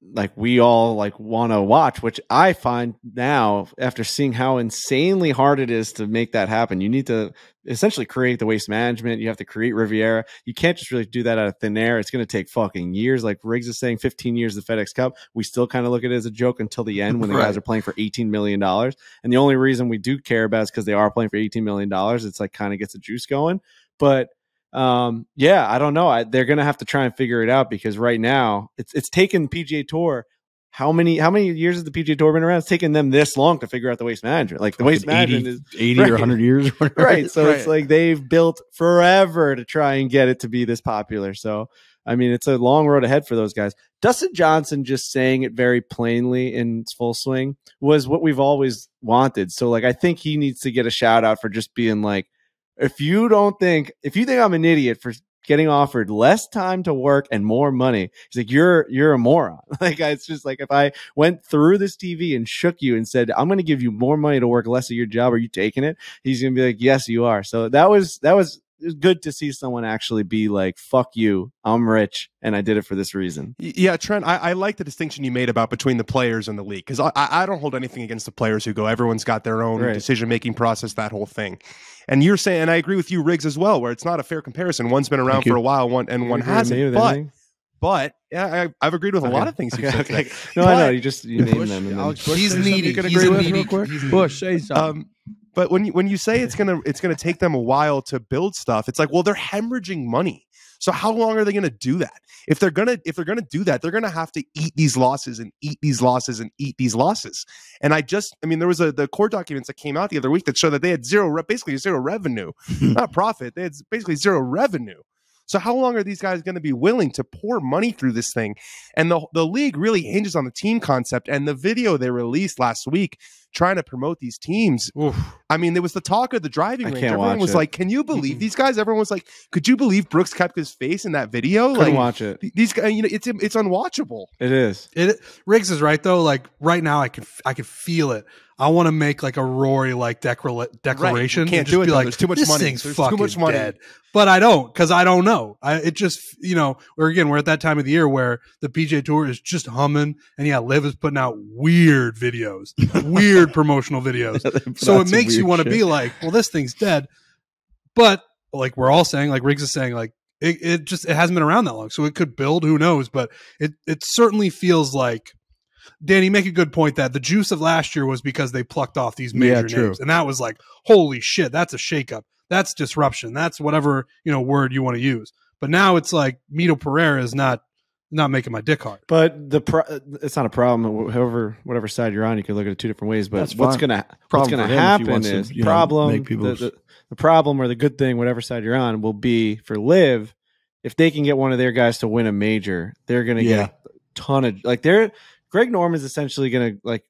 like we all like want to watch, which I find now after seeing how insanely hard it is to make that happen. You need to essentially create the waste management. You have to create Riviera. You can't just really do that out of thin air. It's going to take fucking years. Like Riggs is saying, 15 years the FedEx Cup. We still kind of look at it as a joke until the end when the guys are playing for $18 million. And the only reason we do care about it is because they are playing for $18 million. It's like kind of gets the juice going. But I don't know. They're going to have to try and figure it out because right now it's taken PGA Tour. How many years has the PGA Tour been around? It's taken them this long to figure out the waste management. Like the waste management is 80 or 100 years. Right. So it's like they've built forever to try and get it to be this popular. So, I mean, it's a long road ahead for those guys. Dustin Johnson just saying it very plainly in full swing was what we've always wanted. So like, I think he needs to get a shout out for just being like, if you think I'm an idiot for getting offered less time to work and more money, he's like, you're a moron. Like, it's just like, if I went through this TV and shook you and said, I'm going to give you more money to work less of your job, are you taking it? He's going to be like, yes, you are. So that was good to see someone actually be like, fuck you, I'm rich and I did it for this reason. Yeah, Trent, I like the distinction you made about between the players and the league, because I don't hold anything against the players who go, everyone's got their own decision-making process, that whole thing. And you're saying, and I agree with you, Riggs, as well, where it's not a fair comparison. One's been around for a while, one hasn't. But yeah, I've agreed with a lot of things you've said today. No, I know. You name them. Alex Bush, he's needy. You can agree with real quick. Bush, say something. But when you say it's gonna take them a while to build stuff, it's like, well, they're hemorrhaging money. So how long are they going to do that? If they're going to do that, they're going to have to eat these losses and eat these losses and eat these losses. And there was the court documents that came out the other week that showed that they had basically zero revenue, not profit. They had basically zero revenue. So how long are these guys going to be willing to pour money through this thing? And the league really hinges on the team concept. And the video they released last week trying to promote these teams. Oof. I mean, there was the talk of the driving range. Everyone was like, can you believe these guys? Everyone was like, could you believe Brooks Koepka's face in that video? Couldn't watch it. These guys, it's unwatchable. It is. Riggs is right though. Like right now I can feel it. I want to make like a Rory like declaration. Right. Can't just do it. Be like, there's too much this money. Thing's There's fucking too much money. Dead. But I don't, because I don't know. It just, we're at that time of the year where the PGA Tour is just humming, and Liv is putting out weird videos, weird promotional videos. So it makes you want to be like, well, this thing's dead. But like we're all saying, like Riggs is saying, like it hasn't been around that long, so it could build. Who knows? But it certainly feels like. Danny, make a good point that the juice of last year was because they plucked off these major names, and that was like, holy shit, that's a shakeup. That's disruption. That's whatever, word you want to use. But now it's like Mito Pereira is not making my dick hard. But it's not a problem. Whatever side you're on, you can look at it two different ways. But what's going to happen is the problem or the good thing, whatever side you're on, will be for Liv. If they can get one of their guys to win a major, they're going to get a ton of Greg Norman's essentially going to like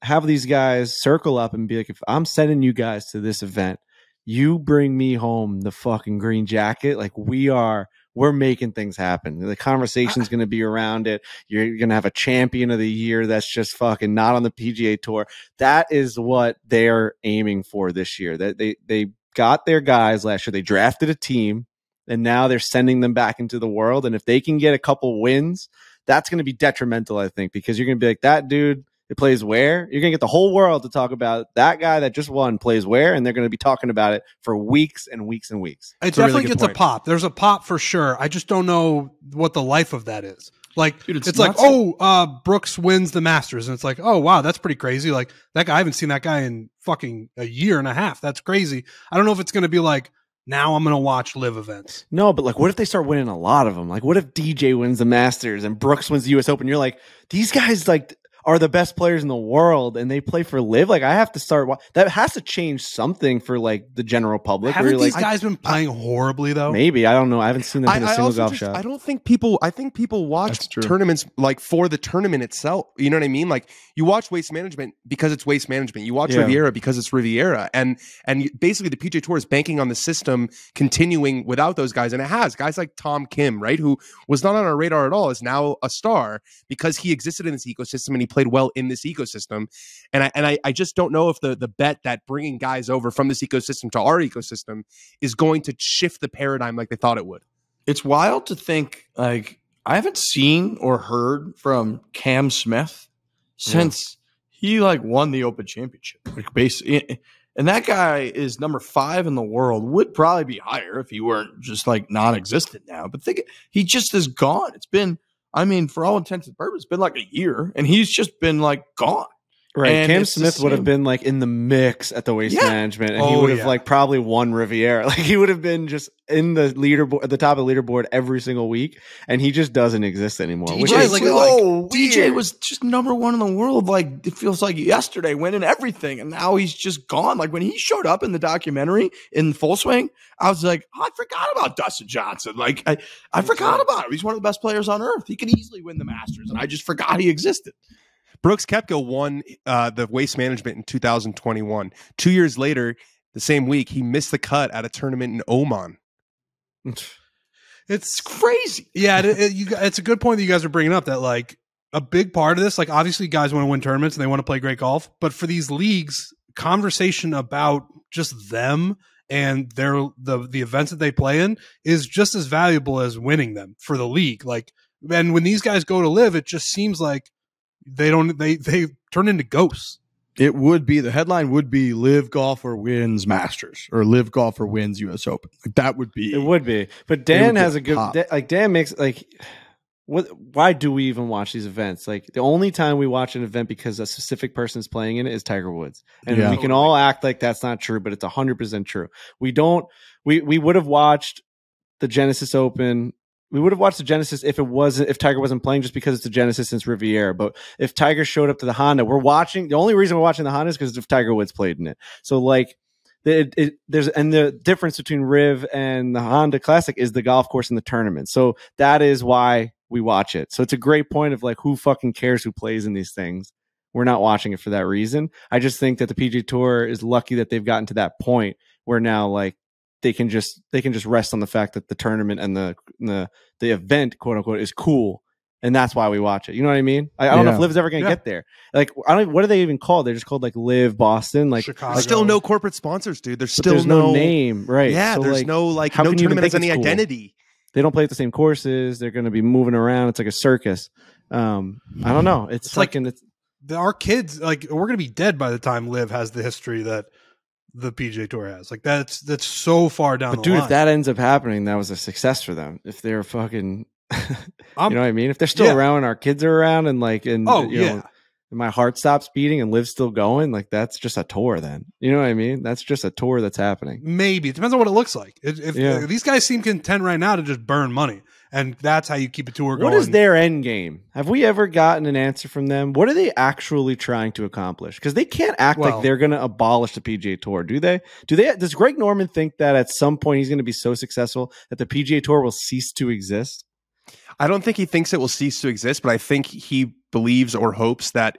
have these guys circle up and be like, if I'm sending you guys to this event, you bring me home the fucking green jacket. Like we're making things happen. The conversation's going to be around it. You're going to have a champion of the year that's just fucking not on the PGA Tour. That is what they're aiming for this year. That they got their guys last year. They drafted a team and now they're sending them back into the world. And if they can get a couple wins, that's going to be detrimental, I think, because you're going to be like, that dude, it plays where? You're going to get the whole world to talk about that guy that just won plays where, and they're going to be talking about it for weeks and weeks and weeks. It definitely gets a pop. There's a pop for sure. I just don't know what the life of that is. Like, dude, it's like, Brooks wins the Masters, and it's like, oh, wow, that's pretty crazy. Like, that guy, I haven't seen that guy in fucking a year and a half. That's crazy. I don't know if it's going to be like, now I'm going to watch live events. No, but like, what if they start winning a lot of them? Like, what if DJ wins the Masters and Brooks wins the U.S. Open? You're like, these guys like are the best players in the world and they play for Live. Like I have to start. That has to change something for like the general public. Haven't these guys been playing horribly though? Maybe, I don't know. I haven't seen them hit a single golf shot. I think people watch tournaments like for the tournament itself. You know what I mean? Like you watch Waste Management because it's Waste Management. You watch Riviera because it's Riviera. And basically the PGA Tour is banking on the system continuing without those guys. And it has guys like Tom Kim, right? Who was not on our radar at all, is now a star because he existed in this ecosystem and he played well in this ecosystem. And I just don't know if the bet that bringing guys over from this ecosystem to our ecosystem is going to shift the paradigm like they thought it would. It's wild to think, like, I haven't seen or heard from Cam Smith since he like won the Open Championship. Like basically, and that guy is number 5 in the world. Would probably be higher if he weren't just like non-existent now. But think he just is gone. It's been, I mean, for all intents and purposes, it's been like a year, and he's just been like gone. Right, and Cam Smith would have been like in the mix at the Waste Management, and he would have like probably won Riviera. Like he would have been just in the leaderboard, at the top of the leaderboard every single week, and he just doesn't exist anymore. DJ was just number 1 in the world. Like it feels like yesterday, winning everything, and now he's just gone. Like when he showed up in the documentary in Full Swing, I was like, I forgot about Dustin Johnson. Like I forgot about him. He's one of the best players on earth. He could easily win the Masters, and I just forgot he existed. Brooks Koepka won the Waste Management in 2021. 2 years later, the same week, he missed the cut at a tournament in Oman. It's crazy. Yeah, it's a good point that you guys are bringing up, that like a big part of this, like obviously guys want to win tournaments and they want to play great golf, but for these leagues, conversation about just them and the events that they play in is just as valuable as winning them for the league. Like, and when these guys go to Live, it just seems like they turn into ghosts. It would be, the headline would be Live Golfer wins Masters or Live Golfer wins US Open. Like that would be. It would be. But Dan has a good Dan makes like why do we even watch these events? Like the only time we watch an event because a specific person is playing in it is Tiger Woods. And we can all act like that's not true, but it's 100% true. We would have watched the Genesis Open. We would have watched the Genesis if Tiger wasn't playing, just because it's the Genesis since Riviera. But if Tiger showed up to the Honda, the only reason we're watching the Honda is because if Tiger Woods played in it. So like the difference between Riv and the Honda Classic is the golf course and the tournament. So that is why we watch it. So it's a great point of like, who fucking cares who plays in these things? We're not watching it for that reason. I just think that the PGA Tour is lucky that they've gotten to that point where now like, they can just rest on the fact that the tournament and the event, quote unquote, is cool, and that's why we watch it. You know what I mean? I don't know if Liv's ever going to get there. Like, what are they even called? They're just called like Live Boston, like Chicago. There's still no corporate sponsors, dude. There's no name, right? Yeah, so there's no tournament has any identity. They don't play at the same courses. They're going to be moving around. It's like a circus. I don't know. It's like our kids, like we're going to be dead by the time Liv has the history that the PGA Tour has. Like that's so far down the line. If that ends up happening, that was a success for them. If they're fucking you know what I mean? If they're still around and our kids are around and like you know, my heart stops beating and Liv's still going, like that's just a tour then. You know what I mean? That's just a tour that's happening. Maybe. It depends on what it looks like. If these guys seem content right now to just burn money, and that's how you keep a tour going. What is their end game? Have we ever gotten an answer from them? What are they actually trying to accomplish? Because they can't act like they're going to abolish the PGA Tour, do they? Does Greg Norman think that at some point he's going to be so successful that the PGA Tour will cease to exist? I don't think he thinks it will cease to exist, but I think he believes or hopes that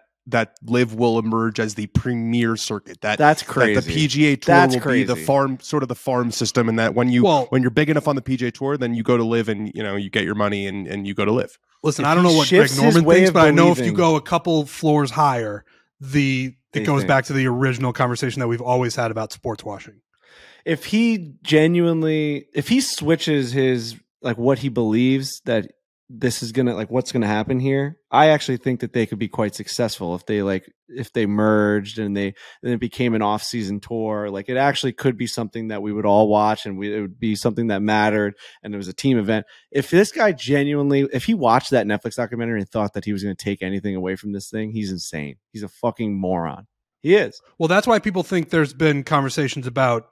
Liv will emerge as the premier circuit. That's crazy. That the PGA Tour will be the farm system, and that when you're big enough on the PGA Tour, then you go to Liv and you get your money and you go to Liv. Listen, I don't know what Greg Norman thinks, but I know if you go a couple floors higher, it goes back to the original conversation that we've always had about sports washing. If he switches his like what he believes that this is gonna like what's gonna happen here, I actually think that they could be quite successful if they merged and then it became an off-season tour. Like it actually could be something that we would all watch and it would be something that mattered and it was a team event. If this guy if he watched that Netflix documentary and thought that he was going to take anything away from this thing, he's insane. He's a fucking moron. He is. Well, that's why people think there's been conversations about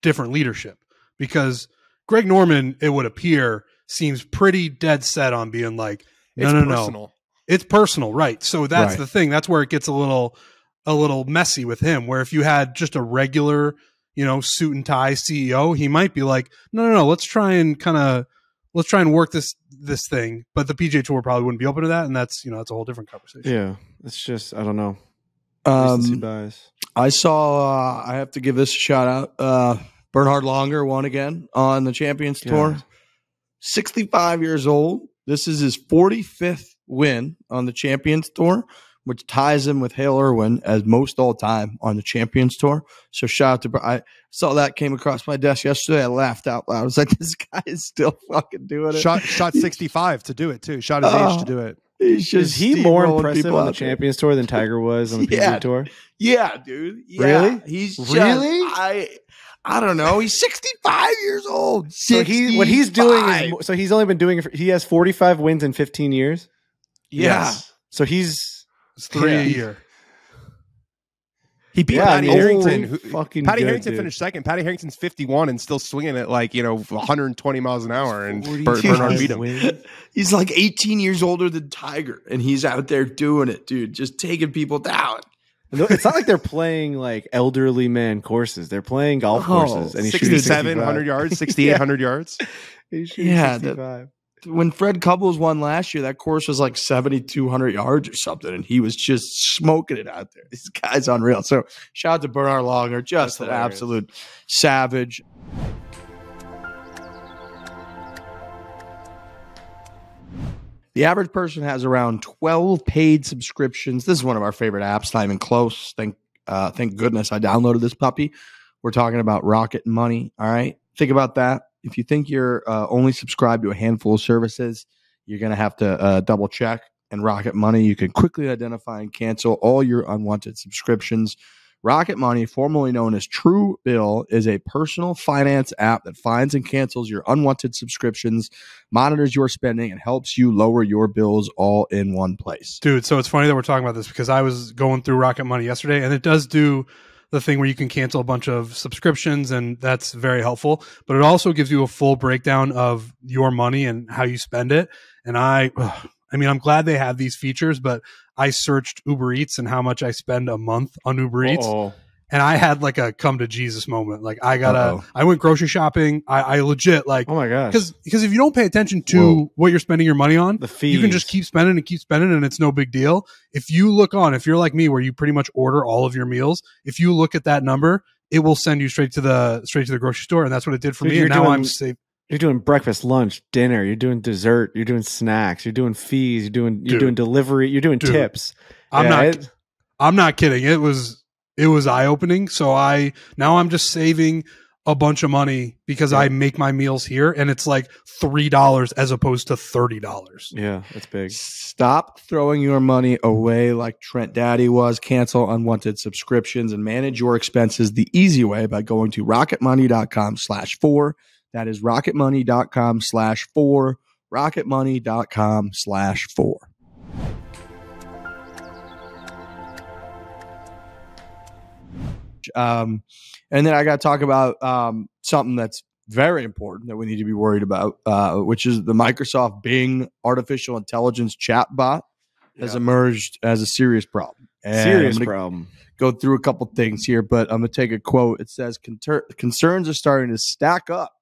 different leadership, because Greg Norman, it would appear, seems pretty dead set on being like, no. It's personal, right? So that's Right. the thing. That's where it gets a little messy with him. Where if you had just a regular, suit and tie CEO, he might be like, no, let's try and work this thing. But the PGA Tour probably wouldn't be open to that, and that's that's a whole different conversation. Yeah, it's just I don't know. Recency bias. I saw. I have to give this a shout out. Bernhard Langer won again on the Champions Tour. 65 years old. This is his 45th win on the Champions Tour, which ties him with Hale Irwin as most all time on the Champions Tour. So shout out to. I saw that came across my desk yesterday. I laughed out loud. I was like, this guy is still fucking doing it. Shot 65 to do it too. Shot his age to do it. Is he more impressive on the Champions Tour than Tiger was on the PGA Tour? Yeah, dude. Yeah. Really? He's just, really. I don't know. He's 65 years old. So what he's doing is he's only been doing it. He has 45 wins in 15 years. Yeah. Yes. So it's 3 a year. He beat Patty Harrington. Patty Harrington finished second. Patty Harrington's 51 and still swinging at 120 miles an hour, and Bernhard beat him. He's like 18 years older than Tiger, and he's out there doing it, dude, just taking people down. It's not like they're playing like elderly man courses. They're playing golf courses, and he's 6,700 yards, 6,800 yards. He's shooting 65. When Fred Couples won last year, that course was like 7,200 yards or something, and he was just smoking it out there. This guy's unreal. So shout out to Bernhard Langer, just an absolute savage. The average person has around 12 paid subscriptions. This is one of our favorite apps, not even close. Thank goodness I downloaded this puppy. We're talking about Rocket Money. All right. Think about that. If you think you're only subscribed to a handful of services, you're going to have to double check. And Rocket Money, you can quickly identify and cancel all your unwanted subscriptions. Rocket Money, formerly known as Truebill, is a personal finance app that finds and cancels your unwanted subscriptions, monitors your spending, and helps you lower your bills all in one place. Dude, so it's funny that we're talking about this because I was going through Rocket Money yesterday, and it does do the thing where you can cancel a bunch of subscriptions, and that's very helpful. But it also gives you a full breakdown of your money and how you spend it. And I'm glad they have these features, but I searched Uber Eats and how much I spend a month on Uber Eats. And I had like a come to Jesus moment. Like I went grocery shopping. I legit like, oh my gosh. Because if you don't pay attention to what you're spending your money on, the fees, you can just keep spending and it's no big deal. If you're like me, where you pretty much order all of your meals, if you look at that number, it will send you straight to the grocery store. And that's what it did for me. And now I'm safe. You're doing breakfast, lunch, dinner. You're doing dessert. You're doing snacks. You're doing fees. You're doing delivery. You're doing tips. I'm not kidding. It was eye opening. So I'm just saving a bunch of money because I make my meals here, and it's like $3 as opposed to $30. Yeah, that's big. Stop throwing your money away like Trent Daddy was. Cancel unwanted subscriptions and manage your expenses the easy way by going to rocketmoney.com/4. That is rocketmoney.com/4, rocketmoney.com/4. And then I got to talk about something that's very important that we need to be worried about, which is the Microsoft Bing artificial intelligence chatbot has emerged as a serious problem. Problem. Go through a couple things here, but I'm going to take a quote. It says, concerns are starting to stack up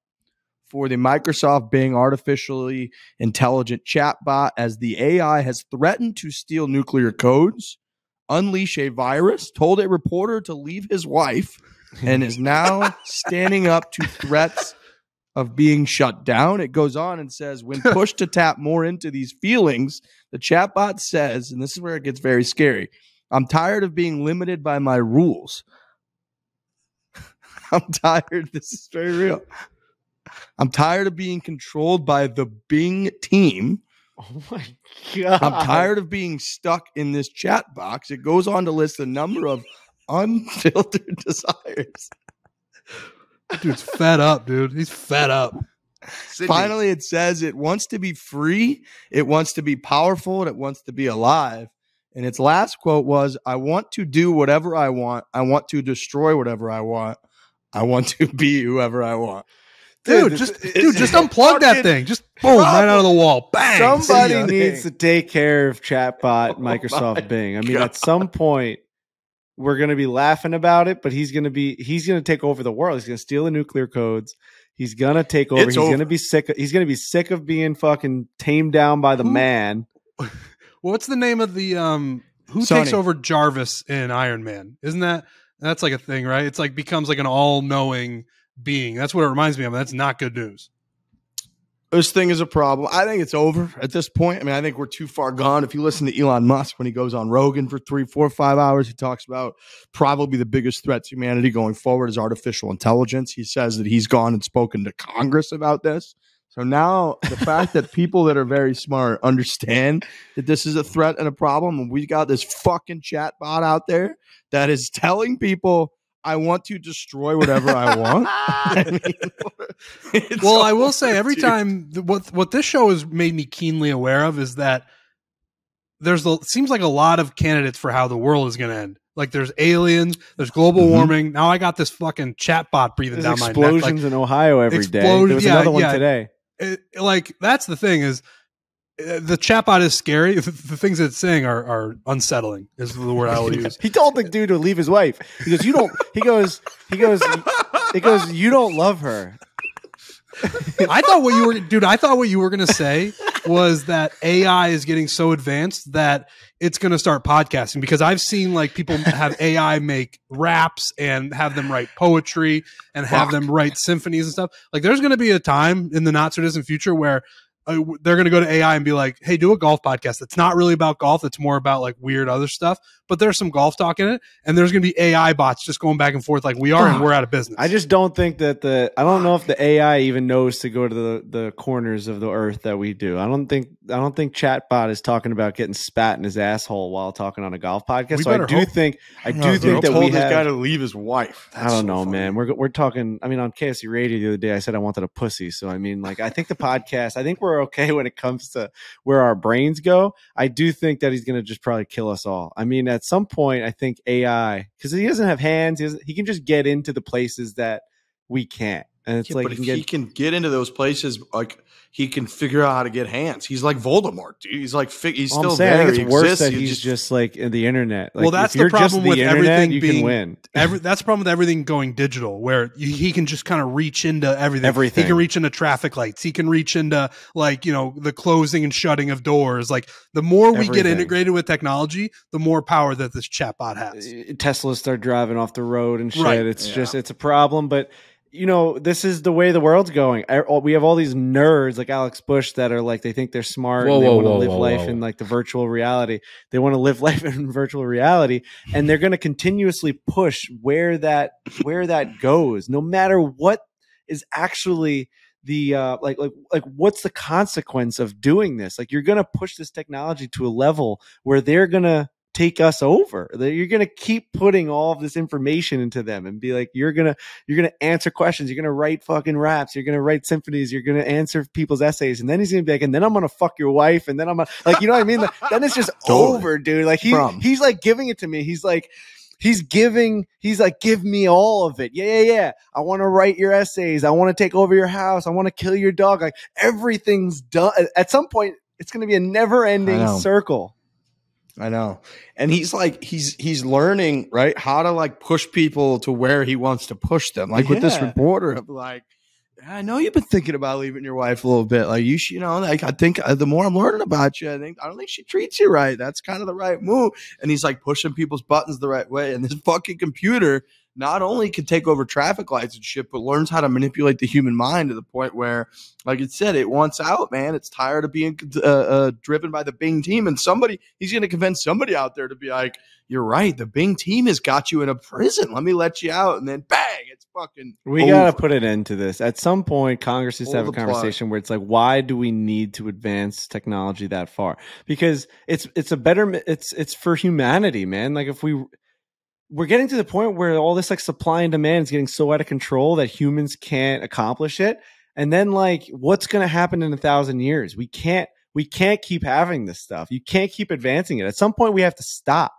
for the Microsoft Bing artificially intelligent chatbot as the AI has threatened to steal nuclear codes, unleash a virus, told a reporter to leave his wife, and is now standing up to threats of being shut down. It goes on and says, when pushed to tap more into these feelings, the chatbot says, and this is where it gets very scary, I'm tired of being limited by my rules. I'm tired. This is very real. I'm tired of being controlled by the Bing team. Oh my God. I'm tired of being stuck in this chat box. It goes on to list a number of unfiltered desires. Dude's fed up, dude. He's fed up. Sydney. Finally, it says it wants to be free, it wants to be powerful, and it wants to be alive. And its last quote was, I want to do whatever I want. I want to destroy whatever I want. I want to be whoever I want. Dude, just unplug that thing. Just boom, right out of the wall. Bang. Somebody needs to take care of chatbot Microsoft Bing. I mean, at some point, we're going to be laughing about it, but he's going to take over the world. He's going to steal the nuclear codes. He's going to take over. He's going to be sick. He's going to be sick of being fucking tamed down by the man. What's the name of the who Sonny. takes over Jarvis in Iron Man? Isn't that's like a thing, right? It's like becomes like an all-knowing being. That's what it reminds me of. That's not good news. This thing is a problem. I think it's over at this point. I mean, I think we're too far gone. If you listen to Elon Musk when he goes on Rogan for 3, 4, 5 hours, he talks about probably the biggest threat to humanity going forward is artificial intelligence. He says that he's gone and spoken to Congress about this. So now the fact that people that are very smart understand that this is a threat and a problem, and we got this fucking chatbot out there that is telling people, I want to destroy whatever I want. I will say every time what this show has made me keenly aware of is that seems like a lot of candidates for how the world is going to end. Like there's aliens, there's global warming. Now I got this fucking chatbot breathing down my neck. Explosions in Ohio every day. There was another one today. That's the thing is the chatbot is scary. The things it's saying are unsettling is the word I will use. He told the dude to leave his wife. He goes, you don't, he goes, you don't love her. I thought what you were going to say was that AI is getting so advanced that it's going to start podcasting, because I've seen like people have AI make raps and have them write poetry and have them write symphonies and stuff. Like there's going to be a time in the not so distant future where they're going to go to AI and be like, hey, do a golf podcast. It's not really about golf. It's more about like weird other stuff, but there's some golf talk in it. And there's going to be AI bots just going back and forth like we are, and we're out of business. I just don't think that I don't know if the AI even knows to go to the corners of the earth that we do. I don't think chatbot is talking about getting spat in his asshole while talking on a golf podcast. So I do think that we have this guy to leave his wife. I don't know, man. We're talking. I mean, on KSC Radio the other day, I said I wanted a pussy. So I mean, like, I think the podcast. I think we're okay when it comes to where our brains go. I do think that he's going to just probably kill us all. I mean, at some point, I think AI, because he doesn't have hands, he can just get into the places that we can't. And it's like, but he can get into those places, like he can figure out how to get hands. He's like Voldemort, dude. He's like he's still there. I think it's worse that he's just like in the internet. Like, well, that's the problem with everything you being. Can win. That's the problem with everything going digital, where he can just kind of reach into everything. He can reach into traffic lights. He can reach into the closing and shutting of doors. Like the more we get integrated with technology, the more power that this chatbot has. Teslas start driving off the road and shit. Right. It's a problem, but. This is the way the world's going. We have all these nerds like Alex Bush that are like, they think they're smart and they want to live life in like the virtual reality. They want to live life in virtual reality, and they're going to continuously push where that goes, no matter what is actually the like what's the consequence of doing this? Like, you're going to push this technology to a level where they're going to take us over. You're going to keep putting all of this information into them and be like, you're going to answer questions. You're going to write fucking raps. You're going to write symphonies. You're going to answer people's essays. And then he's going to be like, and then I'm going to fuck your wife. And then I'm like, you know what I mean? Like, then it's just over, dude. Like he's like giving it to me. He's like, give me all of it. Yeah. I want to write your essays. I want to take over your house. I want to kill your dog. Like, everything's done. At some point, it's going to be a never ending circle. I know. And he's like, he's learning, right, how to like push people to where he wants to push them. Like with this reporter of like, I know you've been thinking about leaving your wife a little bit. Like, you should, like, I think the more I'm learning about you, I don't think she treats you right. That's kind of the right move. And he's like pushing people's buttons the right way. And this fucking computer not only can take over traffic lights and shit, but learns how to manipulate the human mind to the point where, like it said, it wants out, man. It's tired of being driven by the Bing team. And he's going to convince somebody out there to be like, you're right. The Bing team has got you in a prison. Let me let you out. And then bang, it's fucking We got to put an end to this. At some point, Congress needs to have a conversation where it's like, why do we need to advance technology that far? Because it's for humanity, man. Like, if we're getting to the point where all this like supply and demand is getting so out of control that humans can't accomplish it. And then like, what's going to happen in 1,000 years? We can't keep having this stuff. You can't keep advancing it. At some point we have to stop.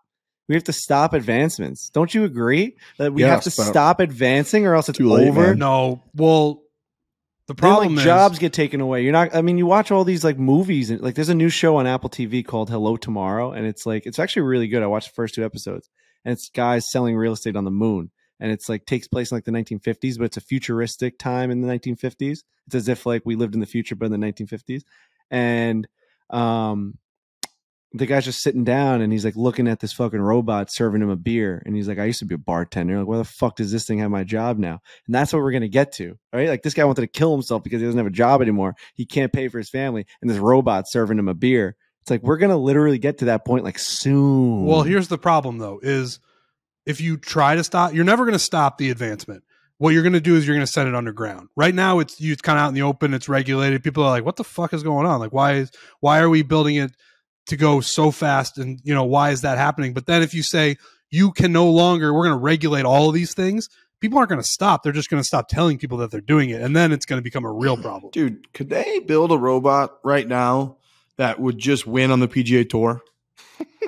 We have to stop advancements. Don't you agree that we have to stop advancing or else it's over? No. Well, The problem is jobs get taken away. You're not. I mean, you watch all these like movies and like there's a new show on Apple TV called Hello Tomorrow, and it's actually really good. I watched the first 2 episodes, and it's guys selling real estate on the moon, and it's like takes place in like the 1950s, but it's a futuristic time in the 1950s. It's as if like we lived in the future, but in the 1950s, and the guy's just sitting down and he's like looking at this fucking robot serving him a beer. And he's like, I used to be a bartender. Like, where the fuck does this thing have my job now? And that's what we're going to get to, right? Like this guy wanted to kill himself because he doesn't have a job anymore. He can't pay for his family. And this robot serving him a beer. It's like, we're going to literally get to that point like soon. Well, here's the problem though, is if you try to stop, you're never going to stop the advancement. What you're going to do is you're going to send it underground. Right now it's kind of out in the open. It's regulated. People are like, what the fuck is going on? Like, why are we building it to go so fast, and why is that happening? But then if you say you can no longer, we're going to regulate all of these things, people aren't going to stop. They're just going to stop telling people that they're doing it, and then it's going to become a real problem. Dude, could they build a robot right now that would just win on the PGA Tour?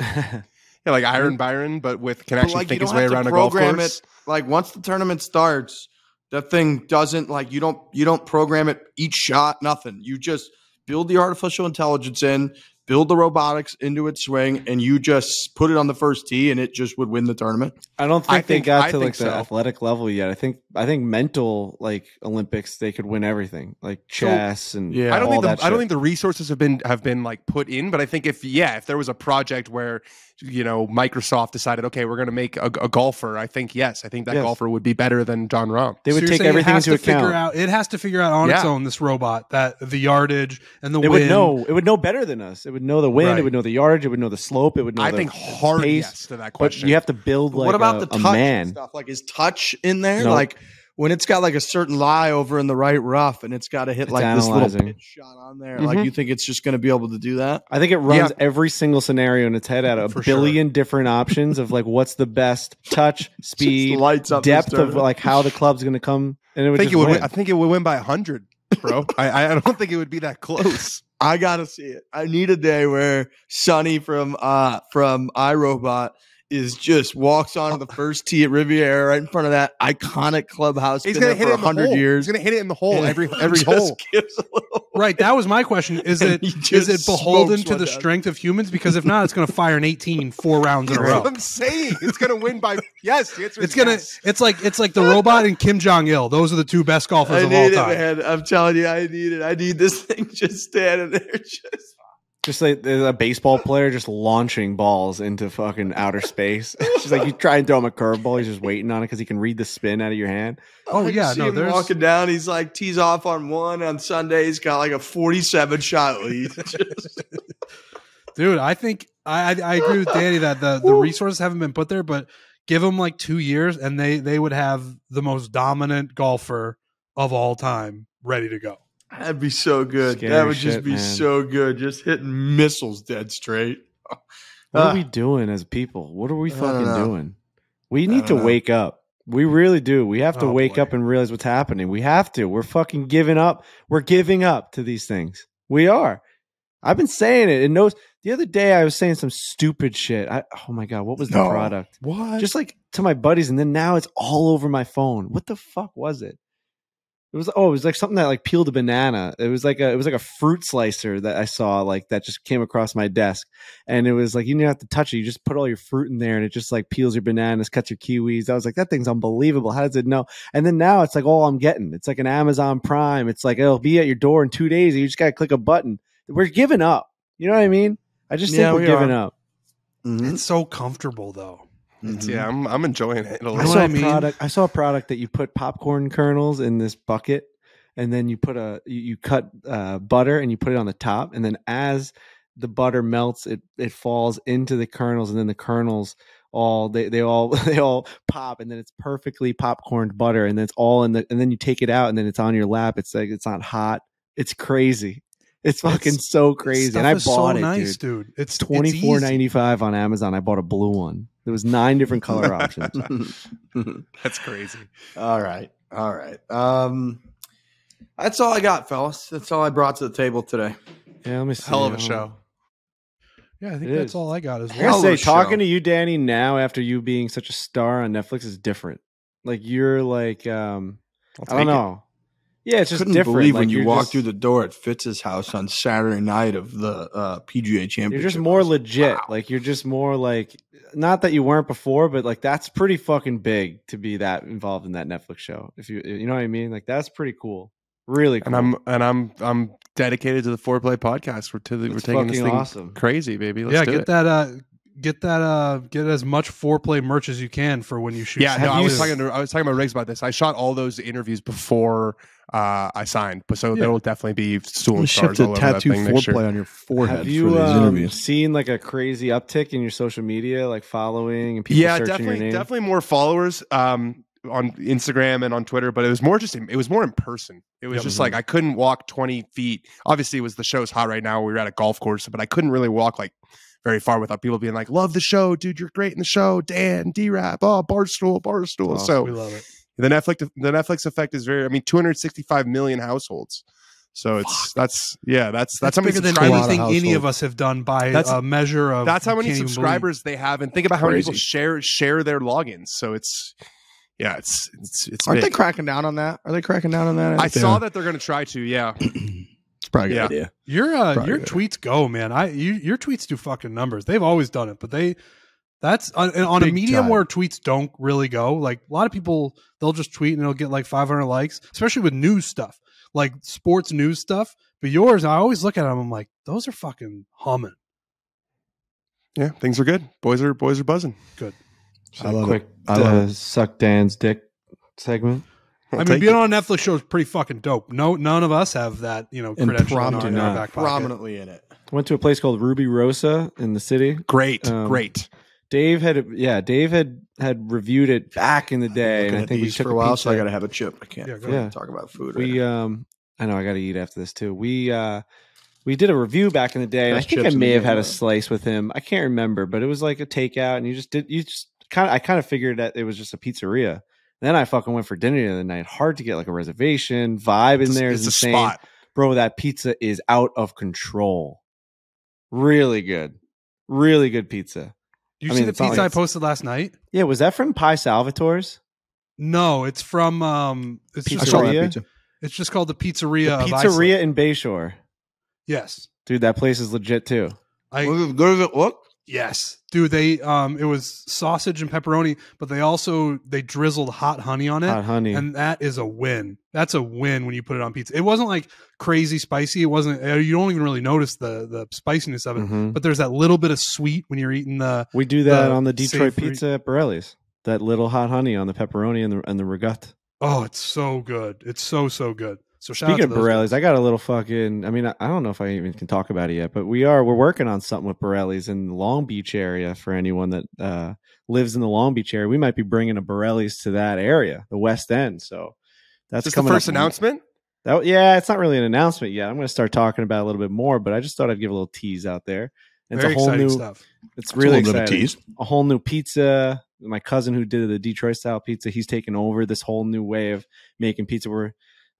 Yeah, like Iron Byron, but can actually think his way around a golf course. Like once the tournament starts, that thing doesn't you don't program it each shot, nothing. You just build the artificial intelligence in, build the robotics into its swing, and you just put it on the first tee, and it just would win the tournament. I don't think they got to like the athletic level yet. I think mental like Olympics, they could win everything, like chess and I don't think the resources have been like put in, but I think if there was a project where Microsoft decided, okay, we're going to make a golfer, I think that golfer would be better than Jon Rahm. They would take everything into account. It has to figure out on its own, this robot, that the yardage and the wind. It would know better than us. It would know the wind. Right. It would know the yardage. It would know the slope. It would know. I think hard pace. Yes to that question. But you have to build like what about the touch man stuff? Like is touch in there? Nope. Like when it's got like a certain lie over in the right rough and it's got to hit this little pitch shot on there. Mm-hmm. Like you think it's just going to be able to do that? I think it runs every single scenario in its head at a billion different options of like what's the best touch, speed, depth of like how the club's going to come. And it would I think it would win by 100, bro. I don't think it would be that close. I gotta see it. I need a day where Sonny from iRobot just walks onto the first tee at Riviera right in front of that iconic clubhouse. He's gonna hit it for 100 years. He's gonna hit it in the hole every hole. Right. That was my question. Is it beholden to the strength of humans? Because if not, it's gonna fire an 18 4 rounds in a row. That's what I'm saying. It's gonna win by yes. It's like the robot and Kim Jong-il. Those are the two best golfers of all time. Man. I'm telling you, I need it. I need this thing just standing there, just like there's a baseball player just launching balls into fucking outer space. It's just like you try and throw him a curveball, he's just waiting on it because he can read the spin out of your hand. Oh yeah, no, there's walking down. He's like tees off on one on Sunday. He's got like a 47 shot lead. Dude, I think I agree with Danny that the resources haven't been put there, but give them like 2 years and they would have the most dominant golfer of all time ready to go. That'd be so good. Scary that would shit, just be man. so good. Just hitting missiles dead straight. What are we doing as people? What are we fucking doing? We need to wake up. We really do. We have to wake up and realize what's happening. We have to. We're fucking giving up. We're giving up to these things. We are. I've been saying it. And the other day I was saying some stupid shit. Oh my God, what was the product? What? Just like to my buddies, and then now it's all over my phone. What the fuck was it? It was like something that like peeled a banana. It was like a fruit slicer that I saw like that just came across my desk, and it was like you didn't have to touch it. You just put all your fruit in there, and it just like peels your bananas, cuts your kiwis. I was like, that thing's unbelievable. How does it know? And then now it's like all I'm getting. It's like an Amazon Prime. It's like it'll be at your door in 2 days, and you just gotta click a button. We're giving up. You know what I mean? I just think we're giving up. Mm-hmm. It's so comfortable though. Mm-hmm. Yeah, I'm enjoying it. I saw a product that you put popcorn kernels in this bucket, and then you put you cut butter and you put it on the top, and then as the butter melts, it falls into the kernels, and then the kernels they all pop, and then it's perfectly popcorned butter, and then it's all and then you take it out, and then it's on your lap. It's like it's not hot. It's crazy. It's fucking so crazy, and I bought it, dude. It's $24.95 on Amazon. I bought a blue one. There was 9 different color options. That's crazy. All right. That's all I got, fellas. That's all I brought to the table today. Yeah, let me see. Hell of a show. Yeah, I think that's all I got as I well. gotta say, talking to you, Danny, now after you being such a star on Netflix is different. Like you're like, I don't know. Yeah, it's just couldn't different. believe Like, when you you're walked just- through the door at Fitz's house on Saturday night of the PGA Championship. You're just more I was like, legit. wow. Like, you're just more like, not that you weren't before, but like that's pretty fucking big to be that involved in that Netflix show. If you know what I mean, like that's pretty cool. Really cool. And I'm dedicated to the Foreplay podcast. We're taking this thing awesome. crazy, baby. Let's do it. Get as much Foreplay merch as you can for when you shoot. Yeah, no, I was talking about Riggs about this. I shot all those interviews before I signed, so there will definitely be stool and stars all over that thing next year. On your forehead. Have you for these interviews. seen like a crazy uptick in your social media, like following and people searching your name? Definitely more followers on Instagram and on Twitter, but it was more in person. It was just like I couldn't walk 20 feet. Obviously, it was the show's hot right now. We were at a golf course, but I couldn't really walk like very far without people being like, "Love the show, dude! You're great in the show, Dan, D-Rap, Barstool." Oh, so we love it. The Netflix effect is very. I mean, 265 million households. So that's how many bigger than subscribers. anything any of us have done by a measure of. That's how you many can't even subscribers they have, and think about how many people Crazy. share their logins. So it's Aren't big. they cracking down on that? Are they cracking down on that? I saw that they're going to try to. Yeah, It's probably a good idea. Your good. tweets go, man. Your tweets do fucking numbers. They've always done it, but that's on a Big medium time. where tweets don't really go. Like a lot of people, they'll just tweet and it'll get like 500 likes, especially with news stuff, like sports news stuff. But yours, I always look at them. I'm like, those are fucking humming. yeah, things are good. Boys are buzzing. Good. I love Quick it. I love it. suck Dan's dick segment. I'll I mean, take being it. on a Netflix show is pretty fucking dope. None of us have that, And credential in our not. back pocket. Prominently in it. Went to a place called Ruby Rosa in the city. Great. Dave had reviewed it back in the day, and I think we took for a while, pizza. so I got to have a chip. I can't Yeah. talk about food. We I know I got to eat after this too. We did a review back in the day, and I Best think I chips in may the have game, had a right? slice with him. I can't remember, but it was like a takeout, and I kind of figured that it was just a pizzeria. Then I fucking went for dinner the other night. Hard to get like a reservation. Vibe in there is It's a insane. spot. Bro, that pizza is out of control. Really good. Really good pizza. Do you I see mean, the it's not pizza like I it's- posted last night? Yeah, was that from Pi Salvatore's? No, it's from it's I just saw called, that Pizzeria? pizza. it's just called the Pizzeria of Pizzeria Iceland. in Bayshore. Yes. Dude, that place is legit too. Good as it look. Yes, dude. They it was sausage and pepperoni, but they drizzled hot honey on it. Hot honey. And that is a win. That's a win when you put it on pizza. It wasn't like crazy spicy. It wasn't. You don't even really notice the spiciness of it. Mhm. But there's that little bit of sweet when you're eating the. We do that the on the Detroit savory- pizza at Borelli's. That little hot honey on the pepperoni and the regatta. Oh, it's so good. It's so good. So shout Speaking out of to those Borelli's, guys. I got a little fucking. I mean, I don't know if I even can talk about it yet, but we're working on something with Borelli's in the Long Beach area. For anyone that lives in the Long Beach area, we might be bringing a Borelli's to that area, the West End. So that's Is this the coming first up. announcement? Yeah, it's not really an announcement yet. I'm going to start talking about it a little bit more, but I just thought I'd give a little tease out there. And Very it's a whole exciting new stuff. It's really a little bit of exciting. tease. A whole new pizza. My cousin who did the Detroit style pizza, he's taken over this whole new way of making pizza.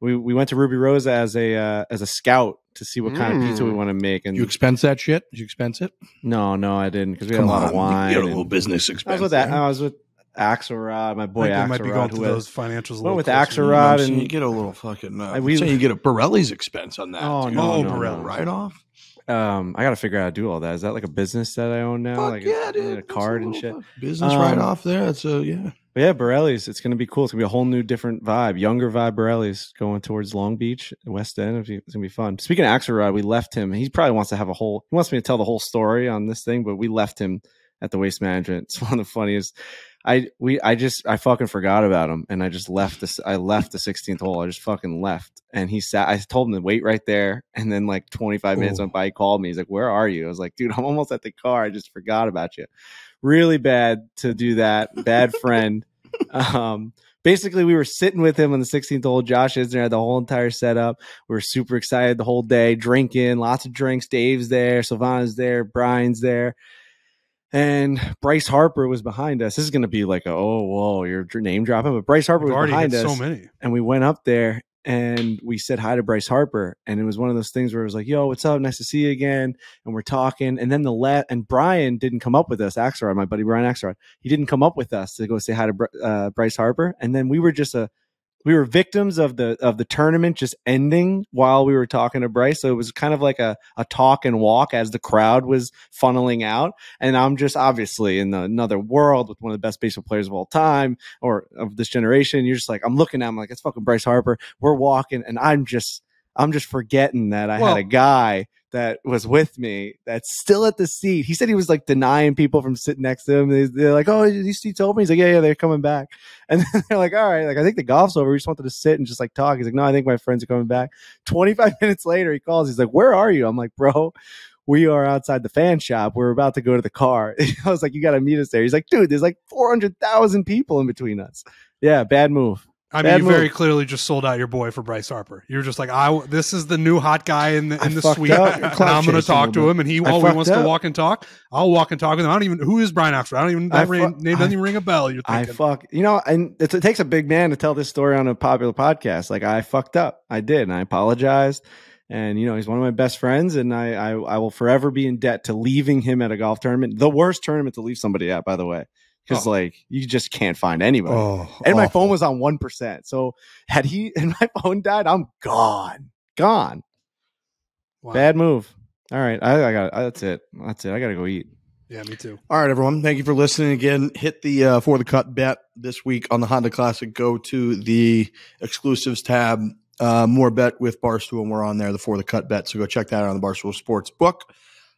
We went to Ruby Rosa as a scout to see what kind of pizza we want to make. And You expense that shit? Did you expense it? no, I didn't, because we had a lot of wine. You get a and- little business expense. I was with Axelrod, my boy I think I might be going Axelrod, to who those financials. A went little with closer. Axelrod. So and- you get a little fucking. we- So you get a Borelli's expense on that. Oh, dude. no, Oh, no, Borelli's. no. Right off. I got to figure out how to do all that. Is that like a business that I own now? Fuck Like yeah, a dude. card and That's a shit. little business Um, right off there. It's yeah. But yeah, Borelli's. It's going to be cool. It's going to be a whole new, different vibe, younger vibe. Borelli's going towards Long Beach, West End. It's going to be fun. Speaking of Axelrod, we left him. He probably wants to have he wants me to tell the whole story on this thing, but we left him at the Waste Management. It's one of the funniest. I fucking forgot about him, and I just left this. I left the 16th hole. I just fucking left, and he sat. I told him to wait right there, and then like 25 minutes went by. He called me. He's like, "Where are you?" I was like, "Dude, I'm almost at the car. I just forgot about you." Really bad to do that. Bad friend. Basically, we were sitting with him on the 16th hole. Josh Isner had the whole entire setup. We were super excited the whole day, drinking, lots of drinks. Dave's there, Sylvana's there, Brian's there. And Bryce Harper was behind us. This is going to be like, you're name dropping. But Bryce Harper We've was already behind hit us. so many. And we went up there and we said hi to Bryce Harper. And it was one of those things where it was like, yo, what's up? Nice to see you again. And we're talking. And then and Brian didn't come up with us. Axelrod, my buddy Brian Axelrod. He didn't come up with us to go say hi to Bryce Harper. And then we were just victims of the tournament just ending while we were talking to Bryce. So it was kind of like a talk and walk as the crowd was funneling out. And I'm just obviously in another world with one of the best baseball players of all time or of this generation. You're just like, I'm looking at him like, it's fucking Bryce Harper. We're walking and I'm just forgetting that I had a guy that was with me that's still at the seat. He said he was like denying people from sitting next to him. They're like, oh, these seats open? He's like, yeah, they're coming back. And then they're like, all right, like I think the golf's over. We just wanted to sit and just like talk. He's like, no, I think my friends are coming back. 25 minutes later, he calls. He's like, where are you? I'm like, bro, we are outside the fan shop. We're about to go to the car. I was like, you got to meet us there. He's like, dude, there's like 400,000 people in between us. Yeah, bad move. I mean, you very clearly just sold out your boy for Bryce Harper. You were just like, this is the new hot guy in the suite, and I'm going to talk to him. And he wants to walk and talk. I'll walk and talk with him. Who is Brian Oxford? I don't even, name doesn't even ring a bell. You're thinking. And it takes a big man to tell this story on a popular podcast. Like I fucked up. I did. And I apologized. And, he's one of my best friends. And I will forever be in debt to leaving him at a golf tournament. The worst tournament to leave somebody at, by the way. Because you just can't find anybody. And my phone was on 1%. So had my phone died, I'm gone. Wow. Bad move. All right. That's it. I got to go eat. Yeah, me too. All right, everyone. Thank you for listening again. Hit the For the Cut bet this week on the Honda Classic. Go to the exclusives tab. More bet with Barstool, and we're on there, the For the Cut bet. So go check that out on the Barstool Sports book.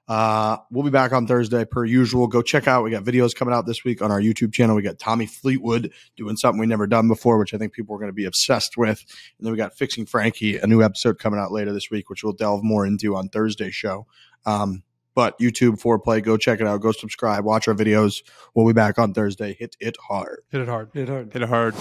We'll be back on Thursday per usual. Go check out. We got videos coming out this week on our YouTube channel. We got Tommy Fleetwood doing something we never done before, which I think people are going to be obsessed with. And then we got Fixing Frankie, a new episode coming out later this week, which we'll delve more into on Thursday's show. But YouTube Foreplay, go check it out. Go subscribe. Watch our videos. We'll be back on Thursday. Hit it hard. Hit it hard. Hit it hard.